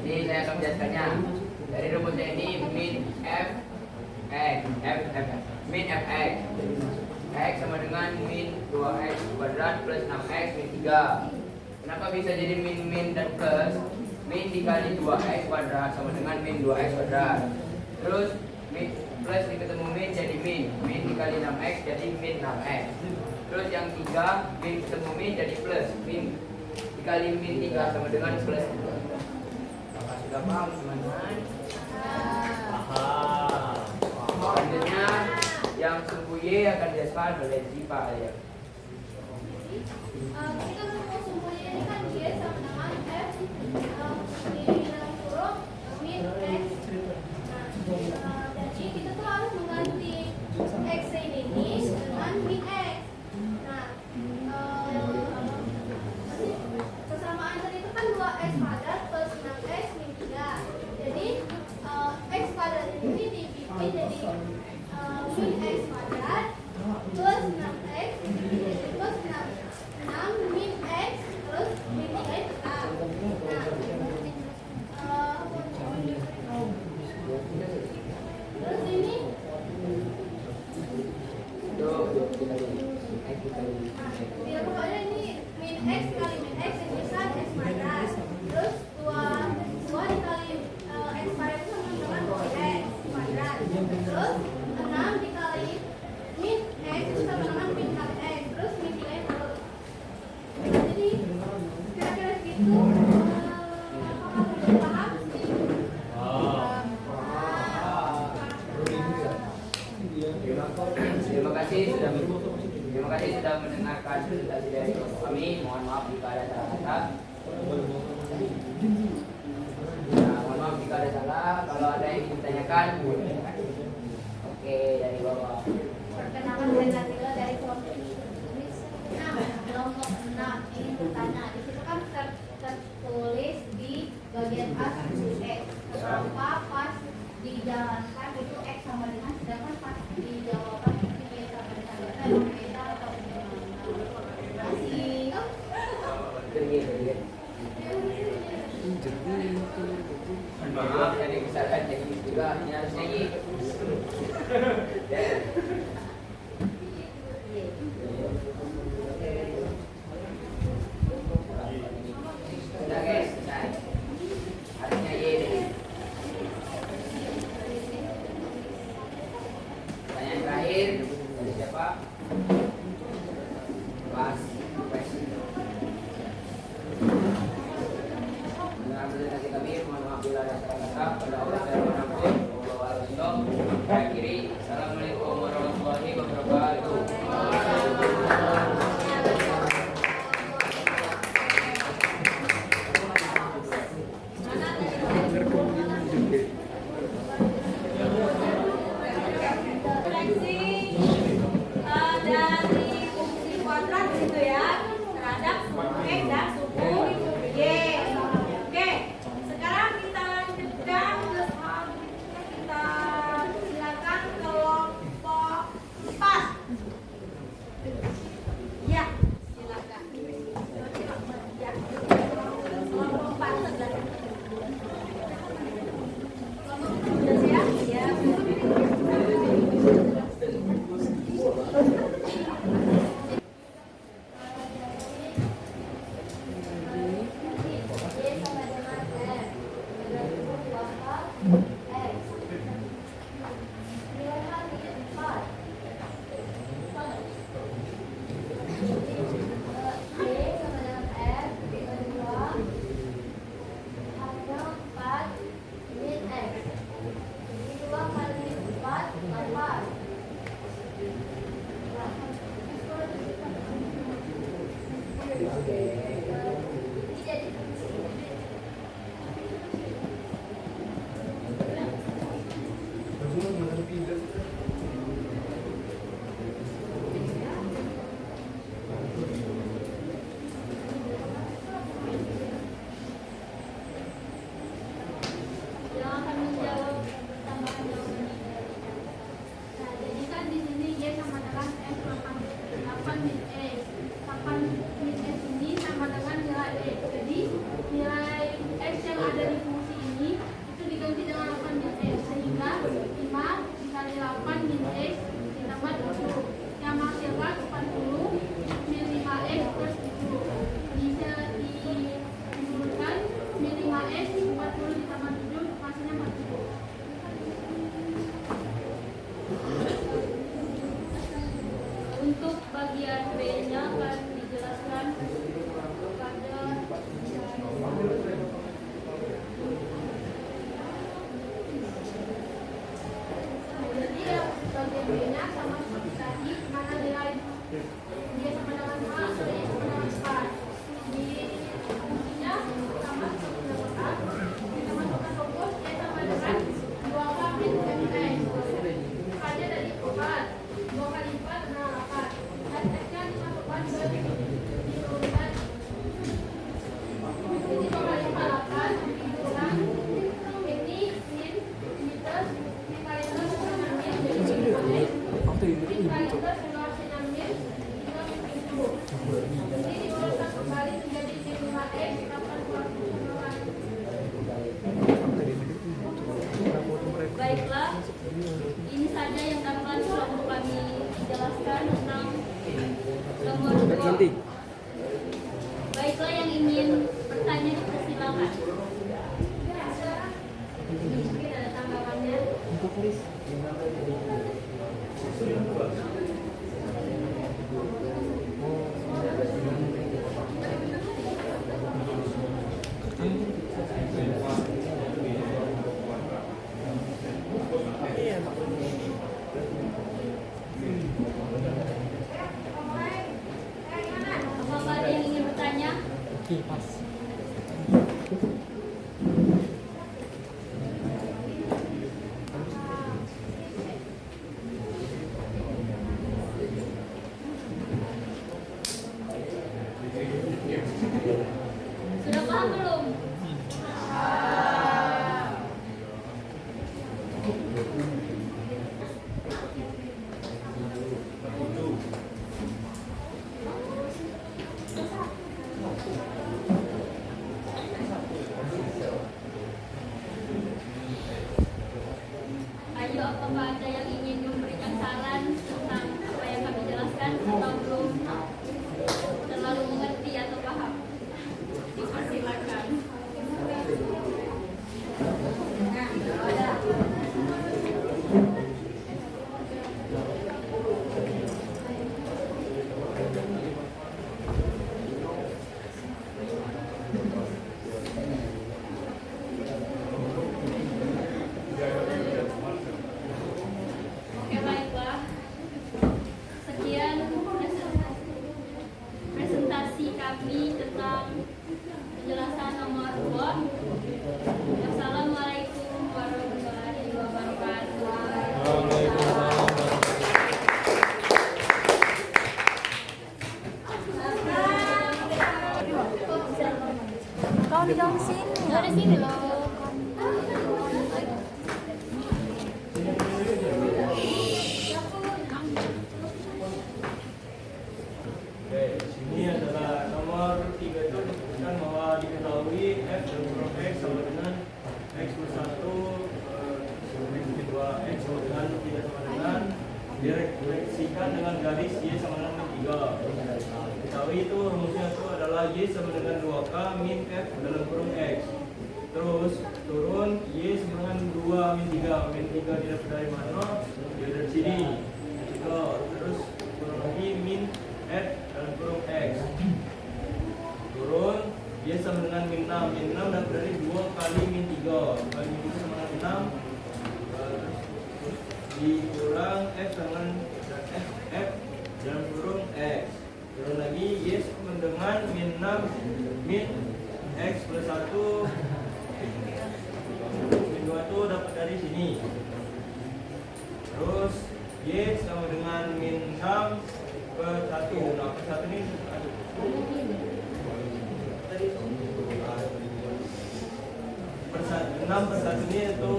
ini saya akan menjelaskannya. Dari rumusnya ini min f x min fx x sama dengan min 2x kuadrat plus 6x min 3. Kenapa bisa jadi min dan plus? Min dikali 2x kuadrat sama dengan min 2x kuadrat. Terus min plus diketemu min jadi min dikali 6x jadi min 6x. Terus yang 3 min ketemu min jadi plus, min dikali min 3 sama dengan plus 2. Apakah sudah paham teman-teman? Selanjutnya yang sumbu Y akan dijelaskan oleh Zipa ya. Kita mau sumbu Y ini kan Y sama dengan F di dalam kurung min X. Nah, jadi kita tuh harus mengganti X ini dengan min X. Nah, kesamaan tadi itu kan 2X kuadrat plus 6X min 3. Jadi X kuadrat ini dibikin jadi min X kuadrat plus 6X jadi plus 6 min X terus min 3 tetap. Terus ini ya pokoknya ini min X kali min X yang bisa X kuadrat. Terus 2 dikali X kuadrat itu sama dengan 2X kuadrat. Terus 6 dikali min X itu sama dengan min kali X. Terus min 3 terus. Jadi kira-kira gitu. Apakah sudah paham? Terima kasih sudah mendengarkan presentasi dari kami. Mohon maaf jika ada salah kata. Nah, mohon maaf jika ada salah. Kalau ada yang ingin ditanyakan, boleh. Oke, dari bawah. Perkenalkan saya Natila dari kelompok kelompok 6 ingin bertanya. Di situ kan tertulis di bagian A sumbu X. Kenapa pas dijalankan itu X sama dengan, sedangkan pas dijawaban itu Y sama dengan beda atau gimana? Masih Maaf, tadi kesalahan teknis juga. Ini harus nyanyi. Sudah guys, selesai. Harusnya Y tadi. Pertanyaan terakhir dari siapa? Pas. Mendengar presentasi kami, mohon maaf bila ada salah kata. Pada Allah saya mengampun. Wassalamualaikum warahmatullahi wabarakatuh. Assalamualaikum warahmatullahi Apakah ada yang ingin bertanya? Oke, pas. Sudah paham belum? Ayo, apakah ada yang ingin memberikan saran tentang apa yang kami jelaskan atau belum terlalu mengerti atau paham? Dipersilakan. Oke, baiklah. Sekian presentasi kami tentang penjelasan nomor 2. Wassalamualaikum warahmatullahi wabarakatuh. Kau di dalam sini. Dari sini loh. Oke, sini adalah nomor 3 itu disebutkan bahwa diketahui f dan huruf x sama dengan x plus 1 x plus 2 x sama dengan tidak sama dengan direfleksikan dengan garis y sama dengan 3. Diketahui itu rumusnya itu adalah y sama dengan 2k min f dalam kurung x. Terus turun y sama dengan 2 min 3. Min 3 didapat dari mana? Ya dari sini. Terus turun lagi min f dalam kurung x. Turun y sama dengan min 6. Min 6 dapat dari 2 kali min 3. Kali min 3 sama dengan 6. Dikurang f dengan f dalam kurung x. Turun lagi y sama dengan min 6 min x plus 1 min 2 itu dapat dari sini. Terus y sama dengan min 6 per 1. Nah, per 1 ini per 6 per 1 ini itu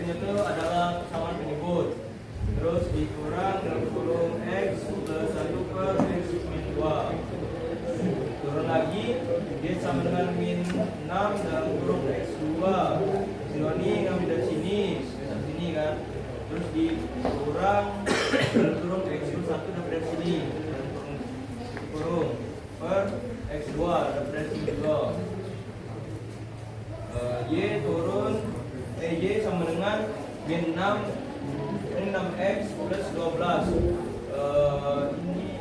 itu adalah kesamaan penyebut. Terus dikurang dalam kurung x plus 1 per x min 2. Turun lagi y sama dengan min 6 dalam kurung x2. Ini ngambil dari sini, dari sini kan. Terus dikurang dalam kurung x plus 1 dapat dari sini, dalam kurung per x2 dapat dari sini juga. Y turun y sama dengan min 6 ini 6x plus 12. Ini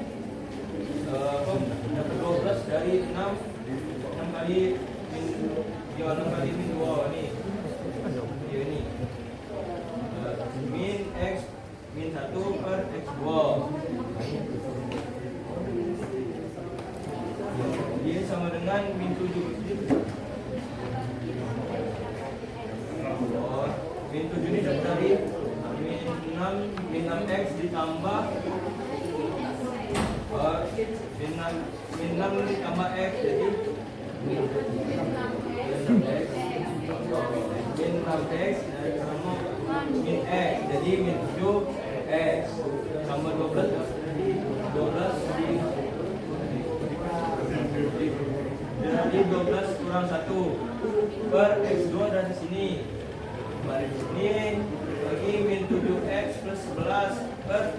dapat 12 dari 6 kali min 6 kali min 2 ini. Ya, ini min x min 1 per x2. Y sama dengan min 7. Min 7 ini dapat dari min 6x ditambah min 6 ditambah x jadi min 6x sama min x jadi min 7x tambah 12 jadi 12 kurang 1 per x2 dari sini. Balik sini lagi min 7x plus 11 per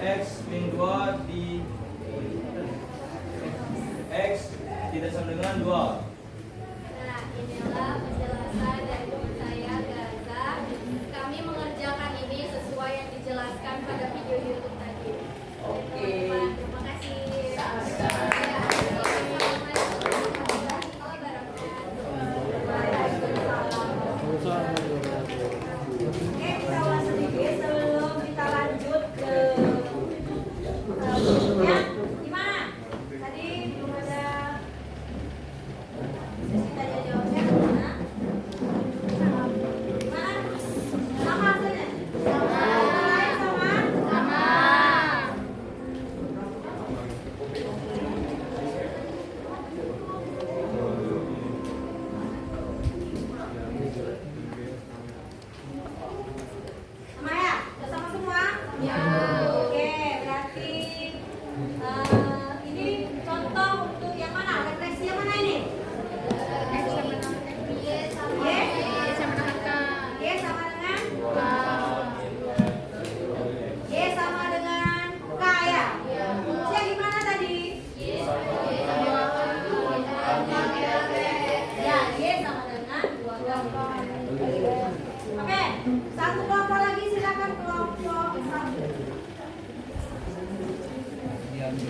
x min 2 di x tidak sama dengan 2. Nah, inilah penjelasan dari teman saya Gaza. Kami mengerjakan ini sesuai Moderatornya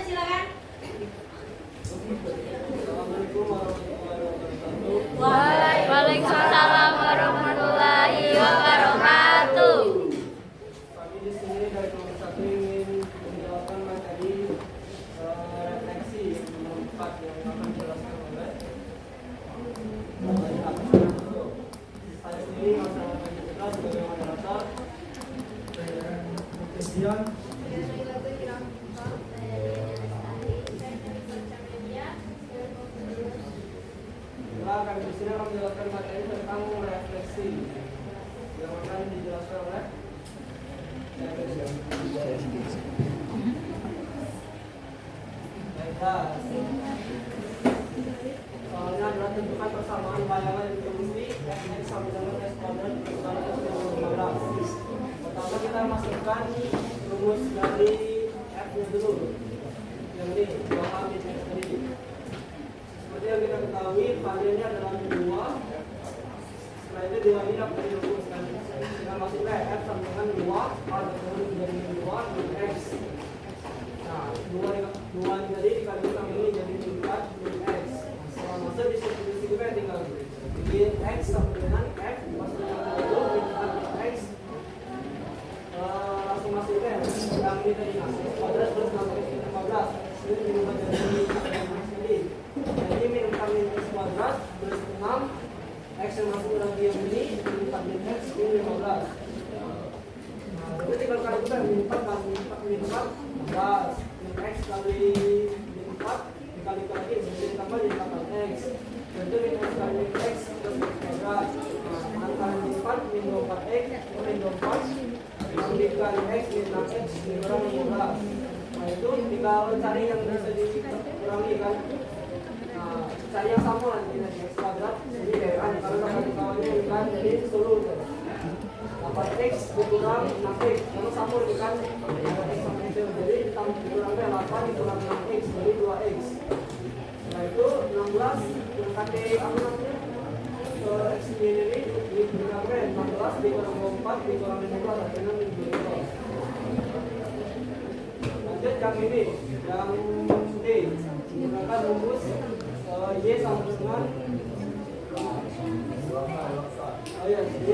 silakan. Assalamualaikum warahmatullahi wabarakatuh. Waalaikumsalam warahmatullahi wabarakatuh. Kami di sini dari kelompok 1 ingin menjelaskan materi refleksi nomor 4 yang akan dijelaskan oleh saya sendiri masalah Pancasila sebagai moderator. Kemudian kami di sini akan menjelaskan materi tentang refleksi yang akan dijelaskan oleh soalnya adalah tentukan persamaan bayangan introduksi X sama dengan S kuadrat dikali S-15. Pertama kita masukkan rumus dari F-nya dulu, yang ini 2 kali tadi. Seperti yang kita ketahui, variannya adalah 2. Setelah itu 2 ini dapat dirumuskan. Kita masukkan F sama dengan 2, pada turun menjadi 2 min X. Nah, 2 tadi dikali sama ini jadi 4 min X. Setelah masuk di substitusi kita tinggal min X sama dengan F masukkan dulu min 4 min X. Langsung masukkan yang ini tadi masuk kuadrat plus 15. Ini dirubah jadi jadi min 4 min X kuadrat plus 6 X yang masuk lagi yang ini min 4 min X min 15. Nah, itu tinggal kalikan min 4 kali min 4 15 min X kali min 4 dikalikan lagi jadi tambah jadi 8 X. Jadi min X kali min X plus X kuadrat. Nah, antara min 4 min 24 X min 24 dikali X min 6 X dikurang 15. Nah, itu tinggal cari yang bisa dikurangi kan. Nah, cari yang sama nanti X kuadrat ini kan kalau kawan-kawannya kan jadi 10 8 X dikurang 6 X kalau sama ini kan 8 X sama itu jadi dikurangnya 8 dikurang 6 X jadi 2 X. Setelah itu 16 yang kate apa namanya X ini dikurangnya 16 dikurang 4 dikurang 15 artinya 12. Lanjut yang ini yang D menggunakan rumus Y sama dengan Y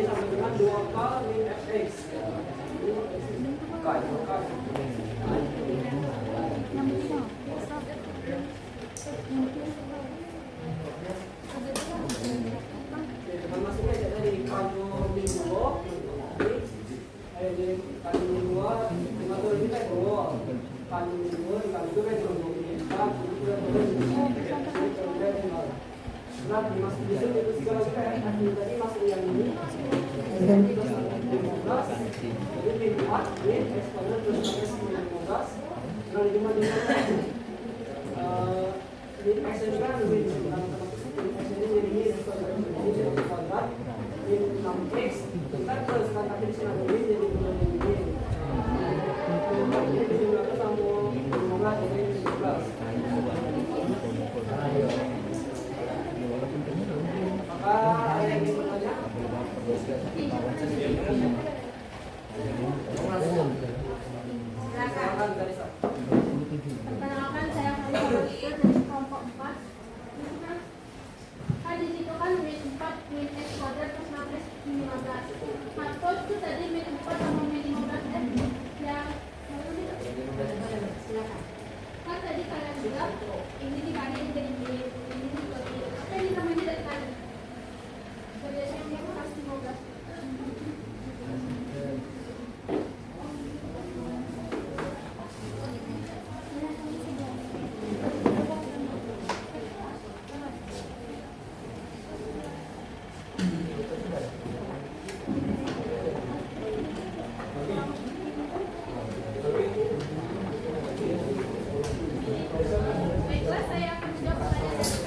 sama dengan 2K min Fx. Dengan masuknya jadi kali min 2 jadi kali min 2 dengan turun ini kan 2 kali min 2 dikali itu kan 2 nah, dimasuk di sini itu segala kita tadi masuk yang ini jadi plus 15 jadi min 4 min X kuadrat plus X min 15 nah dijumlah dengan min X ini kan min X ini jadi min X kuadrat jadi X kuadrat min 6X kita plus kan tadi di sini ada min jadi min ini dijumlahkan sama 15 jadi 15. Ada yang ingin bertanya? Silakan Karisa. Perkenalkan saya Karisa dari kelompok 4. Kan di situ kan min 4 min X kuadrat plus 6X min 15. Maksud itu tadi min 4 sama min 15 yang silakan. Kan tadi kalian bilang ini dikali jadi min ini dibagi. Apa ini namanya dari kali? Biasanya aku kasih 15. Baiklah, saya akan menjawab pertanyaan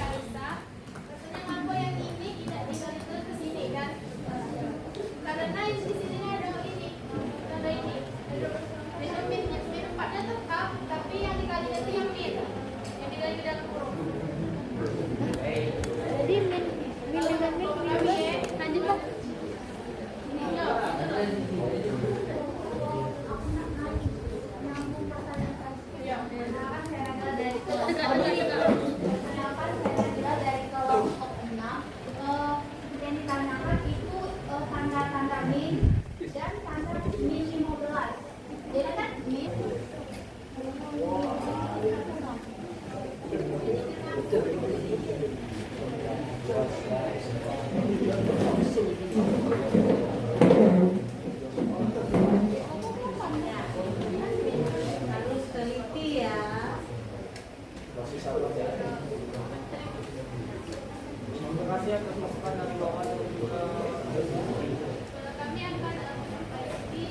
Harus teliti ya. Terima kasih atas masukan dan doa dan juga Kami akan memperbaiki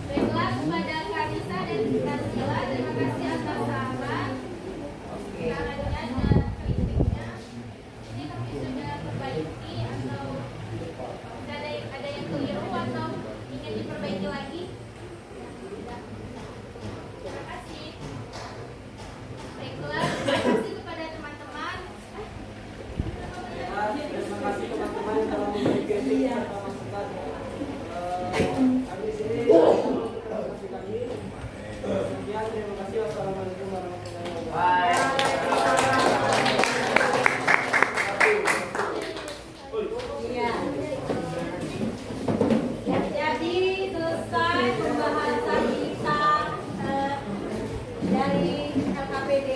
baiklah kepada Kanisa dan Karsila, terima kasih atas saran, sarannya dan kritiknya. Ini kami sudah perbaiki atau ada yang keliru atau ingin diperbaiki lagi? Terima kasih. Baiklah, terima kasih kepada teman-teman. terima kasih teman-teman yang telah memberi kritik serta masukan. Kami di sini kasih lagi. Sekian, terima kasih. Wassalamualaikum warahmatullahi wabarakatuh. Iya. Jadi selesai pembahasan kita dari LKPD,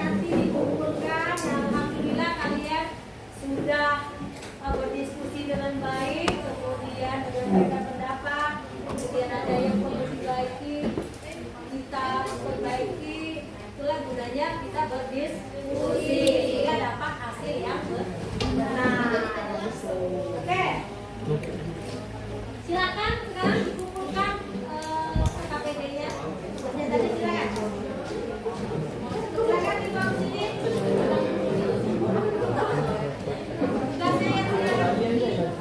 nanti dikumpulkan. Alhamdulillah kalian sudah berdiskusi dengan baik, kemudian menyampaikan pendapat, kemudian ada yang perlu diperbaiki, kita perbaiki. Itulah gunanya kita berdiskusi sehingga dapat hasil yang benar. Oke. Silakan sekarang dikumpulkan KPD-nya. Yang tadi silakan. Silakan dibawa ke sini. Tugasnya ya silakan.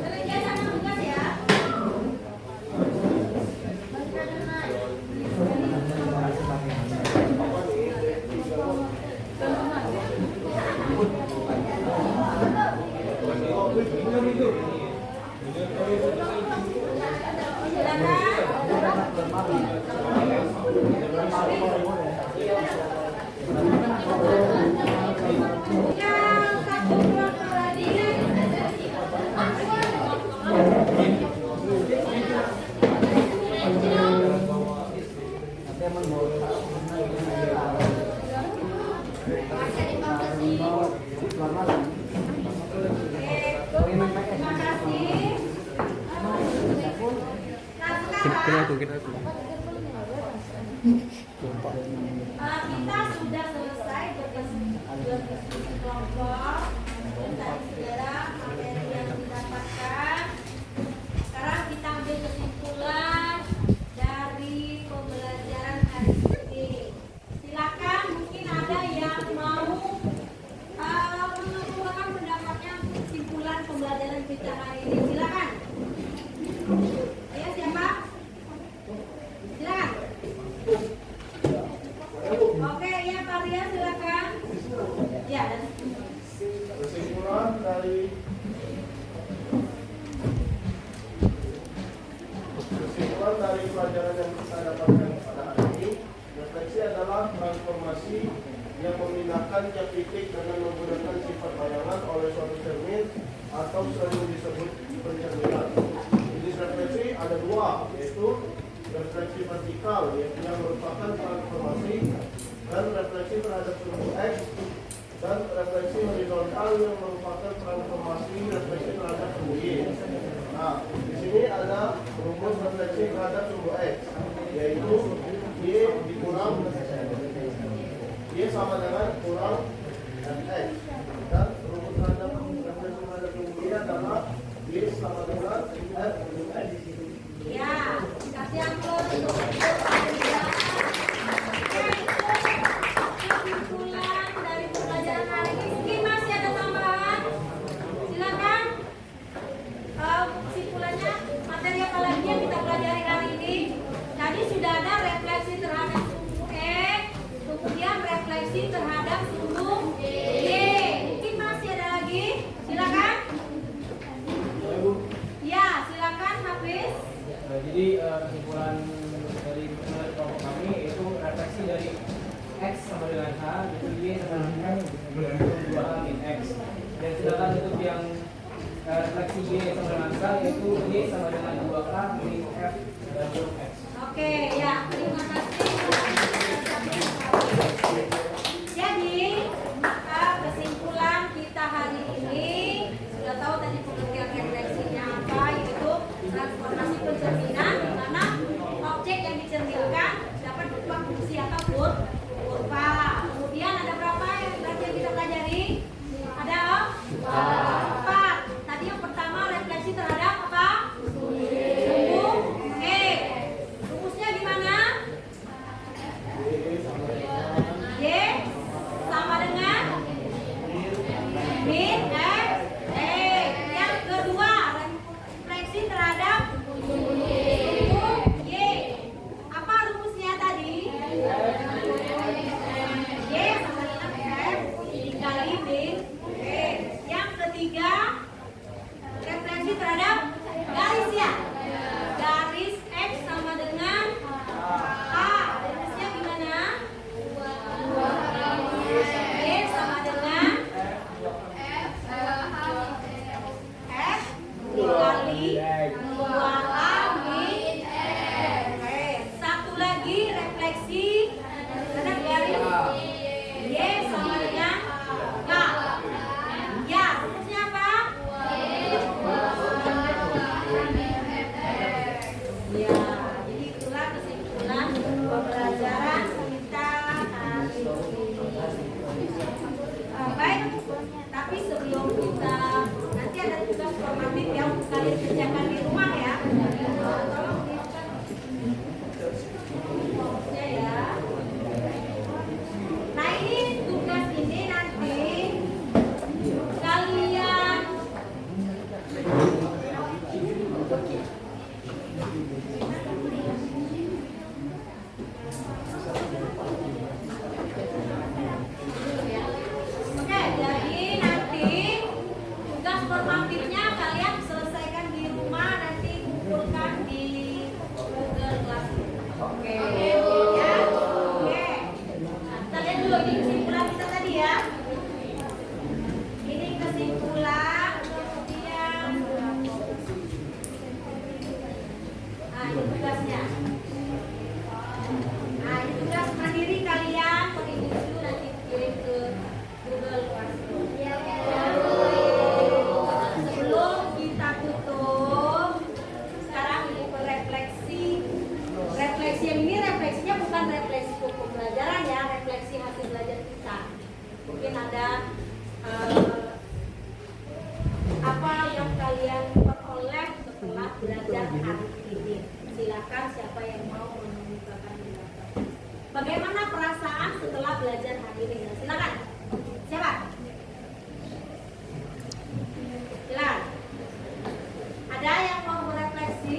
Kerja sama tugas ya. Kita sudah selesai berdiskusi kelompok tentang sejarah materi yang didapatkan. Sekarang kita ambil kesimpulan dari pembelajaran hari ini. Silakan, mungkin ada yang mau mengemukakan pendapatnya untuk kesimpulan pembelajaran kita hari ini. Silakan. Ayo siapa? Silakan. Oke, ya Pak Ria silakan. Ya, dan Kesimpulan dari pelajaran yang kita dapatkan pada hari ini, refleksi adalah transformasi yang memindahkan tiap titik dengan menggunakan sifat bayangan oleh suatu cermin atau sering disebut pencerminan. Jenis refleksi ada dua, yaitu refleksi vertikal yang merupakan transformasi dan refleksi terhadap sumbu X, dan refleksi horizontal yang merupakan transformasi refleksi terhadap sumbu Y. Nah, di sini ada rumus refleksi terhadap sumbu X, yaitu Y dikurang Y sama dengan kurang X, dan rumus terhadap refleksi terhadap sumbu Y adalah Y sama dengan F. ya, kasih amplop untuk Pak Ria. Oke, itu kesimpulan dari pembelajaran hari ini. Mungkin masih ada tambahan? Silakan. Kesimpulannya, materi apa lagi yang kita pelajari hari ini? Tadi sudah ada refleksi terhadap sumbu X, kemudian refleksi terhadap sumbu Y. Mungkin masih ada lagi? Silakan. Ya, silakan Hafiz. Jadi kesimpulan dari kelompok kami itu refleksi dari X sama dengan H, itu Y sama dengan F, 2H min X. Dan sedangkan untuk yang refleksi Y sama dengan K, yaitu Y sama dengan 2K min F dan X. Oke, ya, terima kasih. Jadi, maka kesimpulan kita hari ini sudah tahu tadi pengertian refleksinya apa, yaitu transformasi pencerminan di mana objek yang dicerminkan dapat berupa fungsi atau kurva. Kemudian ada berapa yang kita pelajari? Ada 4. Tadi yang pertama refleksi terhadap apa? Sumbu. Oke. Rumusnya gimana? Y sama dengan min F. Yang kedua refleksi terhadap sumbu Y. Apa rumusnya tadi? Y sama dengan F dikali min F. Yang ketiga refleksi terhadap garis ya. Garis X sama dengan A. Rumusnya gimana? Y sama dengan F dikali 2A min F. Satu lagi refleksi terhadap garis Y sama dengan K. Ya, rumusnya apa? Ya, jadi itulah kesimpulan pembelajaran kita hari ini. Baik, tapi sebelum kita nanti ada tugas formatif yang kalian kerjakan di rumah ya. Tolong fokusnya ya. Nah ini tugas ini nanti kalian Oke, jadi nanti tugas formatifnya kalian selesaikan di rumah, nanti kumpulkan di Google Classroom. Oke. Ya. Oke. Nah, kita lihat dulu ini kesimpulan kita tadi ya. Ini kesimpulan, kemudian ini tugasnya. Ini tugas mandiri kalian, ini dulu nanti kirim ke Google Classroom. Sebelum kita tutup, sekarang ini refleksi. Refleksi yang ini refleksinya bukan refleksi pembelajaran ya, refleksi hasil belajar kita. Mungkin ada apa yang kalian peroleh setelah belajar hari ini. Silakan siapa yang mau menunjukkan pendapat. Bagaimana perasaan setelah belajar hari ini? Silakan. Siapa? Silakan. Ada yang mau berefleksi?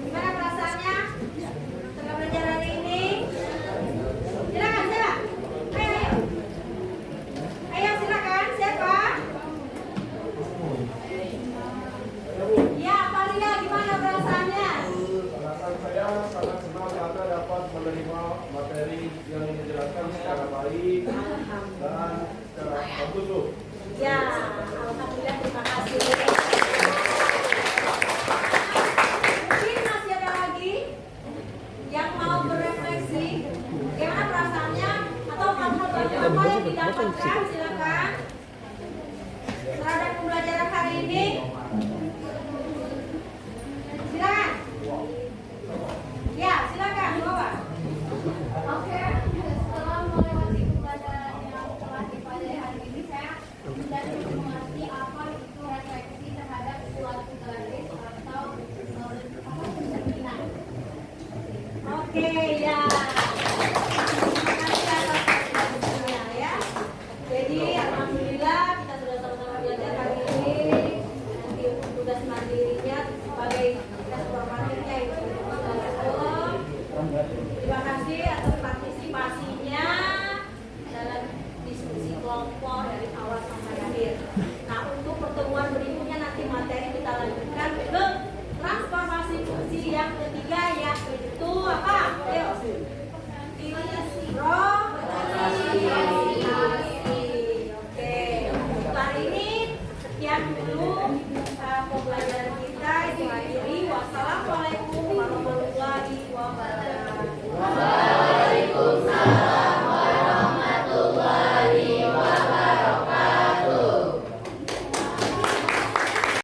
Gimana perasaannya setelah belajar hari ini? Silakan, siapa? Ayo. Ayo silakan, siapa? Ya, Pak Ria, gimana perasaannya? Perasaan saya sangat senang karena dapat menerima materi yang dijelaskan secara baik dan secara bagus. Ya, alhamdulillah, terima kasih. Mungkin masih ada lagi yang mau berefleksi. Gimana perasaannya? Atau hal-hal apa yang didapatkan? Silakan. Terhadap pembelajaran hari ini. Silakan. Ya, silakan, Bapak. Oke, setelah melewati pembelajaran yang telah dipelajari hari ini, saya sudah mengerti apa itu refleksi terhadap suatu garis atau pencerminan. Oke, ya. Terima kasih atas perhatiannya ya. Jadi alhamdulillah kita sudah sama-sama belajar hari ini. Nanti untuk tugas mandirinya